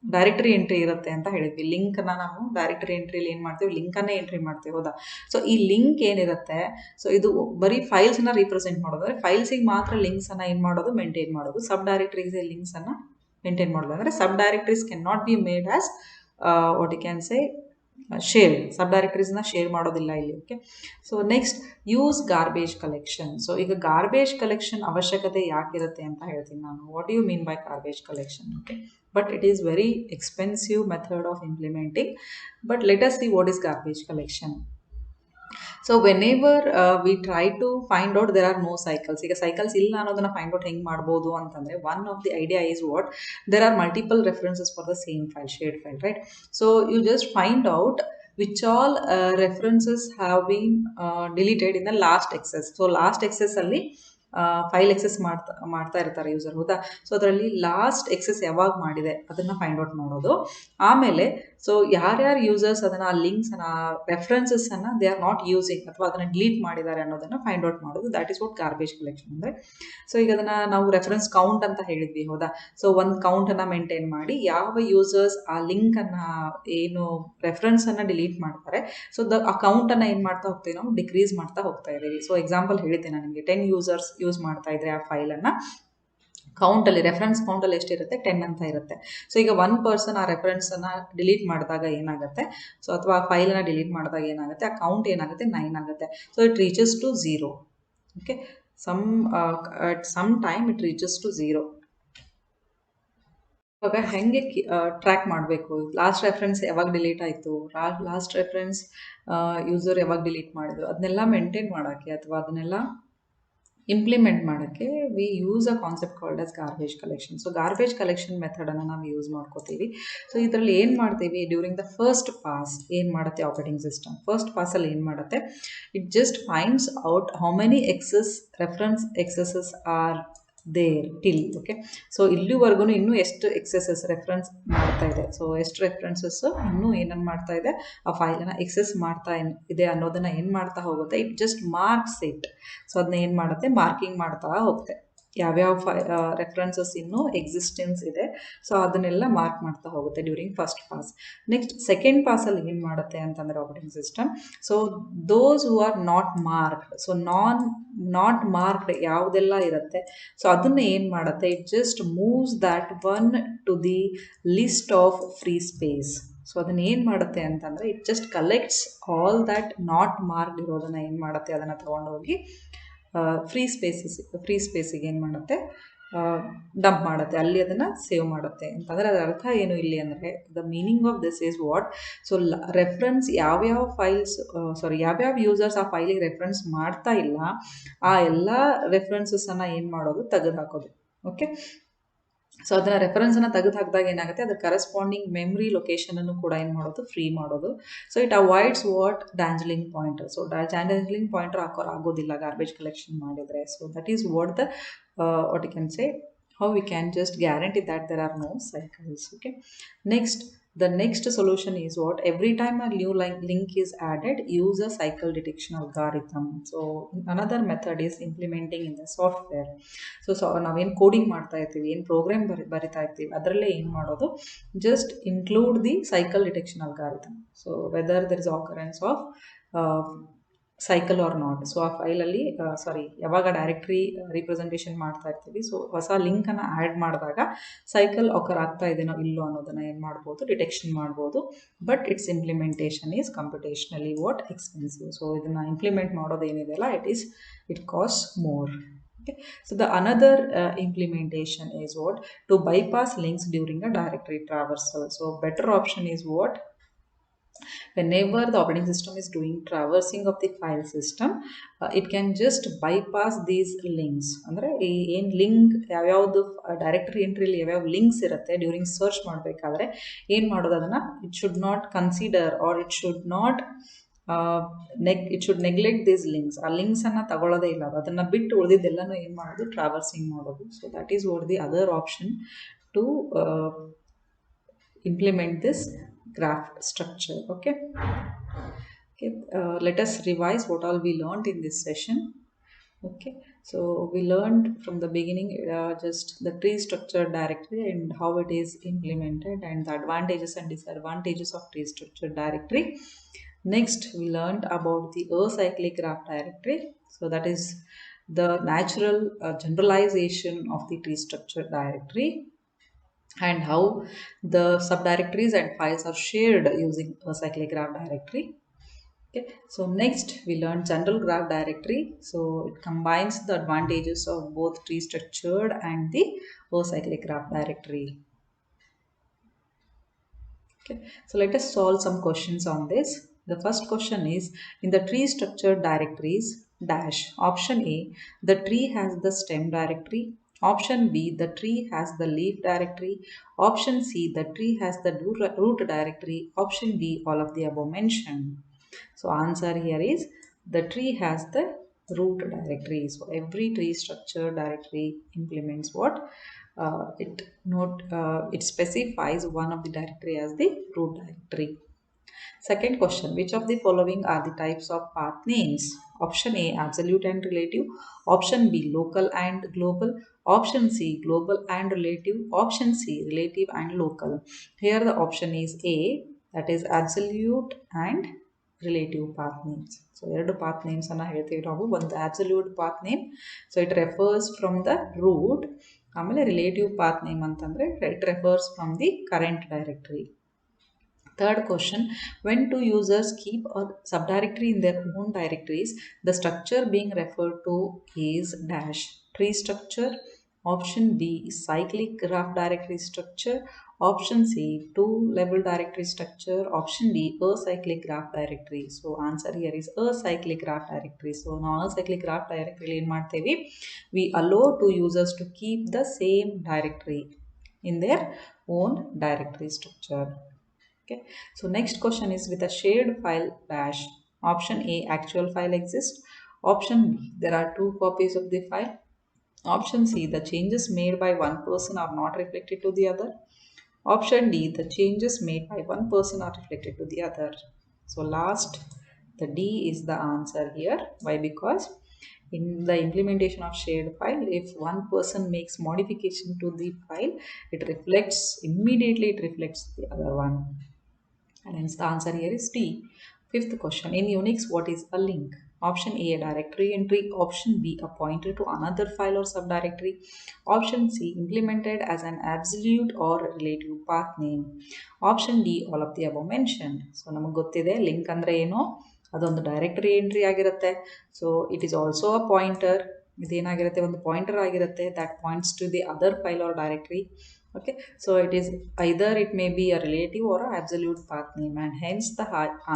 directory entry ಇರುತ್ತೆ ಅಂತ ಹೇಳಿದ್ವಿ. ಲಿಂಕನ್ನು ನಾವು ಡೈರೆಕ್ಟರಿ ಎಂಟ್ರಿಲಿ ಏನು ಮಾಡ್ತೀವಿ, ಲಿಂಕನ್ನೇ ಎಂಟ್ರಿ ಮಾಡ್ತೀವಿ ಹೌದಾ. ಸೊ ಈ ಲಿಂಕ್ ಏನಿರುತ್ತೆ, ಸೊ ಇದು ಬರೀ ಫೈಲ್ಸನ್ನು ರೀಪ್ರೆಸೆಂಟ್ ಮಾಡೋದು, ಅಂದರೆ ಫೈಲ್ಸಿಗೆ ಮಾತ್ರ ಲಿಂಕ್ಸನ್ನು ಏನು ಮಾಡೋದು, ಮೇಂಟೈನ್ ಮಾಡೋದು. ಸಬ್ ಡೈರೆಕ್ಟರೀಸ್ಗೆ ಲಿಂಕ್ಸನ್ನು ಮೇಂಟೈನ್ ಮಾಡೋದು. ಅಂದರೆ sub directories can not be made as what you can say share. Sub ಡೈರೆಕ್ಟರೀಸ್ನ ಶೇರ್ ಮಾಡೋದಿಲ್ಲ ಇಲ್ಲಿ. Okay, so next use garbage collection. So ಈಗ ಗಾರ್ಬೇಜ್ ಕಲೆಕ್ಷನ್ ಅವಶ್ಯಕತೆ ಯಾಕಿರುತ್ತೆ ಅಂತ ಹೇಳ್ತೀನಿ ನಾನು. What you mean by garbage collection? Okay, but it is very expensive method of implementing. But let us see what is garbage collection. So whenever we try to find out there are no cycles. ಈಗ cycles ಇಲ್ಲ ಅನ್ನೋದನ್ನ find out ಹೆಂಗೆ ಮಾಡ್ಬೋದು ಅಂತಂದರೆ one of the idea is what, there are multiple references for the same file, shared file, right? So you just find out which all references have been deleted in the last access. So last access ಅಲ್ಲಿ file excess ಮಾಡ್ತಾ ಇರ್ತಾರೆ user ಹೌದಾ. So ಅದರಲ್ಲಿ last excess ಯಾವಾಗ ಮಾಡಿದೆ ಅದನ್ನು find out ಮಾಡೋದು. ಆಮೇಲೆ ಸೊ ಯಾರ್ಯಾರು ಯೂಸರ್ಸ್ ಅದನ್ನು ಆ ಲಿಂಕ್ಸನ್ನು ರೆಫರೆನ್ಸಸ್ಸನ್ನು ದೇ ಆರ್ ನಾಟ್ ಯೂಸಿಂಗ್ ಅಥವಾ ಅದನ್ನು ಡಿಲೀಟ್ ಮಾಡಿದ್ದಾರೆ ಅನ್ನೋದನ್ನು ಫೈಂಡ್ ಔಟ್ ಮಾಡೋದು. That is what garbage collection ಅಂದರೆ. ಸೊ ಈಗ ಅದನ್ನು ನಾವು ರೆಫರೆನ್ಸ್ ಕೌಂಟ್ ಅಂತ ಹೇಳಿದ್ವಿ ಹೌದಾ. ಸೊ ಒಂದು ಕೌಂಟನ್ನು ಮೇಂಟೈನ್ ಮಾಡಿ ಯಾವ ಯೂಸರ್ಸ್ ಆ ಲಿಂಕನ್ನು ಏನು ರೆಫರೆನ್ಸನ್ನು ಡಿಲೀಟ್ ಮಾಡ್ತಾರೆ, ಸೊ ಆ ಕೌಂಟನ್ನು ಏನು ಮಾಡ್ತಾ ಹೋಗ್ತೀವಿ ನಾವು, ಡಿಕ್ರೀಸ್ ಮಾಡ್ತಾ ಹೋಗ್ತಾ ಇದ್ದೀವಿ. ಸೊ ಎಕ್ಸಾಂಪಲ್ ಹೇಳಿದ್ದೆ ನಾನು ನಿಮಗೆ, 10 ಯೂಸರ್ಸ್ ಯೂಸ್ ಮಾಡ್ತಾ ಇದ್ರೆ ಆ ಫೈಲನ್ನು, ಕೌಂಟಲ್ಲಿ ರೆಫರೆನ್ಸ್ ಕೌಂಟಲ್ಲಿ ಎಷ್ಟಿರುತ್ತೆ, 10 ಅಂತ ಇರುತ್ತೆ. ಸೊ ಈಗ ಒನ್ ಪರ್ಸನ್ ಆ ರೆಫರೆನ್ಸನ್ನು ಡಿಲೀಟ್ ಮಾಡಿದಾಗ ಏನಾಗುತ್ತೆ, ಸೊ ಅಥವಾ ಆ ಫೈಲನ್ನು ಡಿಲೀಟ್ ಮಾಡಿದಾಗ ಏನಾಗುತ್ತೆ, ಆ ಕೌಂಟ್ ಏನಾಗುತ್ತೆ, 9 ಆಗುತ್ತೆ. So it reaches to 0. Okay, at some time it reaches to 0. ಇವಾಗ ಹೆಂಗೆ ಟ್ರ್ಯಾಕ್ ಮಾಡಬೇಕು, ಲಾಸ್ಟ್ ರೆಫರೆನ್ಸ್ ಯಾವಾಗ ಡಿಲೀಟ್ ಆಯಿತು, ಲಾಸ್ಟ್ ರೆಫರೆನ್ಸ್ ಯೂಸರ್ ಯಾವಾಗ ಡಿಲೀಟ್ ಮಾಡಿದ್ರು, ಅದನ್ನೆಲ್ಲ ಮೇಂಟೈನ್ ಮಾಡೋಕ್ಕೆ ಅಥವಾ ಅದನ್ನೆಲ್ಲ ಇಂಪ್ಲಿಮೆಂಟ್ ಮಾಡೋಕ್ಕೆ we use a concept called as garbage collection. So garbage collection ಮೆಥಡನ್ನು ನಾವು ಯೂಸ್ ಮಾಡ್ಕೋತೀವಿ. ಸೊ ಇದರಲ್ಲಿ ಏನು ಮಾಡ್ತೀವಿ, ಡ್ಯೂರಿಂಗ್ ದ ಫಸ್ಟ್ ಪಾಸ್ ಏನು ಮಾಡುತ್ತೆ ಆಪರೇಟಿಂಗ್ ಸಿಸ್ಟಮ್, ಫಸ್ಟ್ ಪಾಸಲ್ಲಿ ಏನು ಮಾಡುತ್ತೆ, it just finds out how many reference accesses are there till. Okay, so ಇಲ್ಲಿವರೆಗೂ ಇನ್ನೂ ಎಷ್ಟು ಎಕ್ಸೆಸಸ್ ರೆಫರೆನ್ಸ್ ಮಾಡ್ತಾ ಇದೆ, ಸೊ ಎಷ್ಟು ರೆಫರೆನ್ಸಸ್ ಇನ್ನೂ ಏನನ್ನು ಮಾಡ್ತಾ ಇದೆ, ಆ ಫೈಲನ್ನು ಎಕ್ಸೆಸ್ ಮಾಡ್ತಾ ಇದೆ ಅನ್ನೋದನ್ನು ಏನು ಮಾಡ್ತಾ ಹೋಗುತ್ತೆ, it just marks it. So ಅದನ್ನ ಏನು ಮಾಡುತ್ತೆ, ಮಾರ್ಕಿಂಗ್ ಮಾಡ್ತಾ ಹೋಗುತ್ತೆ. ಯಾವ್ಯಾವ ರೆಫರೆನ್ಸಸ್ ಇನ್ನೂ ಎಕ್ಸಿಸ್ಟೆನ್ಸ್ ಇದೆ, ಸೊ ಅದನ್ನೆಲ್ಲ ಮಾರ್ಕ್ ಮಾಡ್ತಾ ಹೋಗುತ್ತೆ during first pass. Next second ಪಾಸಲ್ಲಿ ಏನು ಮಾಡುತ್ತೆ ಅಂತಂದರೆ operating system, so those who are not marked, so not marked ಯಾವುದೆಲ್ಲ ಇರುತ್ತೆ, ಸೊ ಅದನ್ನು ಏನು ಮಾಡುತ್ತೆ, it just moves that one to the list of free space. So ಅದನ್ನು ಏನು ಮಾಡುತ್ತೆ ಅಂತಂದರೆ it just collects all that not marked ಇರೋದನ್ನು ಏನು ಮಾಡುತ್ತೆ, ಅದನ್ನು ತೊಗೊಂಡೋಗಿ ಫ್ರೀ ಸ್ಪೇಸಿಗೆ ಏನು ಮಾಡುತ್ತೆ, ಡಂಪ್ ಮಾಡುತ್ತೆ, ಅಲ್ಲಿ ಅದನ್ನು ಸೇವ್ ಮಾಡುತ್ತೆ ಅಂತಂದರೆ ಅದರ ಅರ್ಥ ಏನು ಇಲ್ಲಿ ಅಂದರೆ, the meaning of this is what, so reference ಯಾವ್ಯಾವ ಫೈಲ್ಸ್ ಯಾವ್ಯಾವ ಯೂಸರ್ಸ್ ಆ ಫೈಲಿಗೆ ರೆಫರೆನ್ಸ್ ಮಾಡ್ತಾ ಇಲ್ಲ ಆ ಎಲ್ಲ ರೆಫರೆನ್ಸಸನ್ನು ಏನು ಮಾಡೋದು, ತೆಗೆದುಹಾಕೋದು. ಓಕೆ, ಸೊ ಅದನ್ನು ರೆಫರೆನ್ಸನ್ನು ತೆಗೆದು ಹಾಕಿದಾಗ ಏನಾಗುತ್ತೆ, ಅದರ ಕರೆಸ್ಪಾಂಡಿಂಗ್ ಮೆಮ್ರಿ ಲೊಕೇಶನನ್ನು ಕೂಡ ಏನು ಮಾಡೋದು, ಫ್ರೀ ಮಾಡೋದು. So it avoids what, dangling pointer. So dangling pointer ಆಗೋದಿಲ್ಲ ಗಾರ್ಬೇಜ್ ಕಲೆಕ್ಷನ್ ಮಾಡಿದರೆ. So that is what the what you can say, how we can just guarantee that there are no cycles. Okay, next, the next solution is what, every time a new link is added, use a cycle detection algorithm. So another method is implementing in the software. So ನಾವೇನು coding ಮಾಡ್ತಾ ಇರ್ತೀವಿ, ಏನು program ಬರಿತಾ ಇರ್ತೀವಿ, ಅದರಲ್ಲೇ ಏನು ಮಾಡೋದು, just include the cycle detection algorithm. So whether there is occurrence of cycle or not. So ಆ ಫೈಲಲ್ಲಿ ಯಾವಾಗ ಡೈರೆಕ್ಟ್ರಿ ರಿಪ್ರೆಸೆಂಟೇಷನ್ ಮಾಡ್ತಾ ಇರ್ತೀವಿ, ಸೊ ಹೊಸ ಲಿಂಕನ್ನು ಆ್ಯಡ್ ಮಾಡಿದಾಗ ಸೈಕಲ್ ಆಕರ್ ಆಗ್ತಾ ಇದೆನೋ ಇಲ್ಲೋ ಅನ್ನೋದನ್ನು ಏನು ಮಾಡ್ಬೋದು, ಡಿಟೆಕ್ಷನ್ ಮಾಡ್ಬೋದು. But its implementation is computationally what, expensive. So ಇದನ್ನು ಇಂಪ್ಲಿಮೆಂಟ್ ಮಾಡೋದು ಏನಿದೆಯಲ್ಲ, it cost more. Okay, so the another implementation is what, to bypass links during a directory traversal. So better option is what, whenever the operating system is doing traversing of the file system, it can just bypass these links. ಅಂದರೆ ಏನು link ಯಾವ್ಯಾವುದು directory ಎಂಟ್ರಿಲಿ ಯಾವ್ಯಾವ links ಇರುತ್ತೆ during search ಮಾಡಬೇಕಾದ್ರೆ ಏನು ಮಾಡೋದು, ಅದನ್ನು it should not consider or it should not it should neglect these links. ಆ ಲಿಂಕ್ಸನ್ನು ತಗೊಳ್ಳೋದೇ ಇಲ್ಲ, ಅದನ್ನು ಬಿಟ್ಟು ಉಳಿದಿದ್ದೆಲ್ಲನೂ ಏನು ಮಾಡೋದು, ಟ್ರಾವರ್ಸಿಂಗ್ ಮಾಡೋದು. So that is what the other option two implement this graph structure. Okay, let us revise what all we learned in this session. Okay, so we learned from the beginning just the tree structure directory and how it is implemented and the advantages and disadvantages of tree structure directory. Next, we learned about the acyclic graph directory. So that is the natural generalization of the tree structure directory, and how the subdirectories and files are shared using a cyclic graph directory. Okay, so next we learned general graph directory. So it combines the advantages of both tree structured and the acyclic graph directory. Okay, so let us solve some questions on this. The first question is, in the tree structured directories dash, option A, the tree has the stem directory. Option B, the tree has the leaf directory. Option C, the tree has the root directory. Option D, all of the above mentioned. So answer here is, the tree has the root directory. So every tree structure directory implements what? It specifies one of the directory as the root directory. Second question, which of the following are the types of path names? Option A, absolute and relative. Option B, local and global. Option C, global and relative. Option C, relative and local. Here the option is A, that is absolute and relative path names. So ಎರಡು path names ಅನ್ನು ಹೇಳ್ತೀವಿ ನಾವು. ಒಂದು absolute path name, so it refers from the root. ಆಮೇಲೆ relative path name ಅಂತಂದರೆ it refers from the current directory. Third question, when two users keep a subdirectory in their own directories, the structure being referred to is dash, tree structure. Option B is cyclic graph directory structure. Option C, two-level directory structure. Option D, acyclic graph directory. So answer here is acyclic graph directory. So now acyclic graph directory ಏನು ಮಾಡ್ತೇವೆ, we allow two users to keep the same directory in their own directory structure. Okay, so next question is, with a shared file dash, option A, actual file exists. Option B, there are two copies of the file. Option C, the changes made by one person are not reflected to the other. Option D, the changes made by one person are reflected to the other. So last, the D is the answer here. Why? Because In the implementation of shared file, if one person makes modification to the file, it reflects immediately, it reflects the other one. And hence the answer here is D. Fifth question. In Unix, what is a link? Option A, a directory entry. Option B, a pointer to another file or subdirectory. Option C, implemented as an absolute or relative path name. Option D, all of the above mentioned. So ನಮಗೆ ಗೊತ್ತಿದೆ link ಅಂದರೆ ಏನು, ಅದೊಂದು directory entry ಆಗಿರುತ್ತೆ. So it is also a pointer. ಇದೇನಾಗಿರುತ್ತೆ, ಒಂದು pointer ಆಗಿರುತ್ತೆ that points to the other file or directory. Okay, so it is either it may be a relative or a absolute path name, and hence the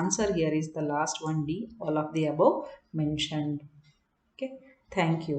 answer here is the last one, D, all of the above mentioned. Okay, thank you.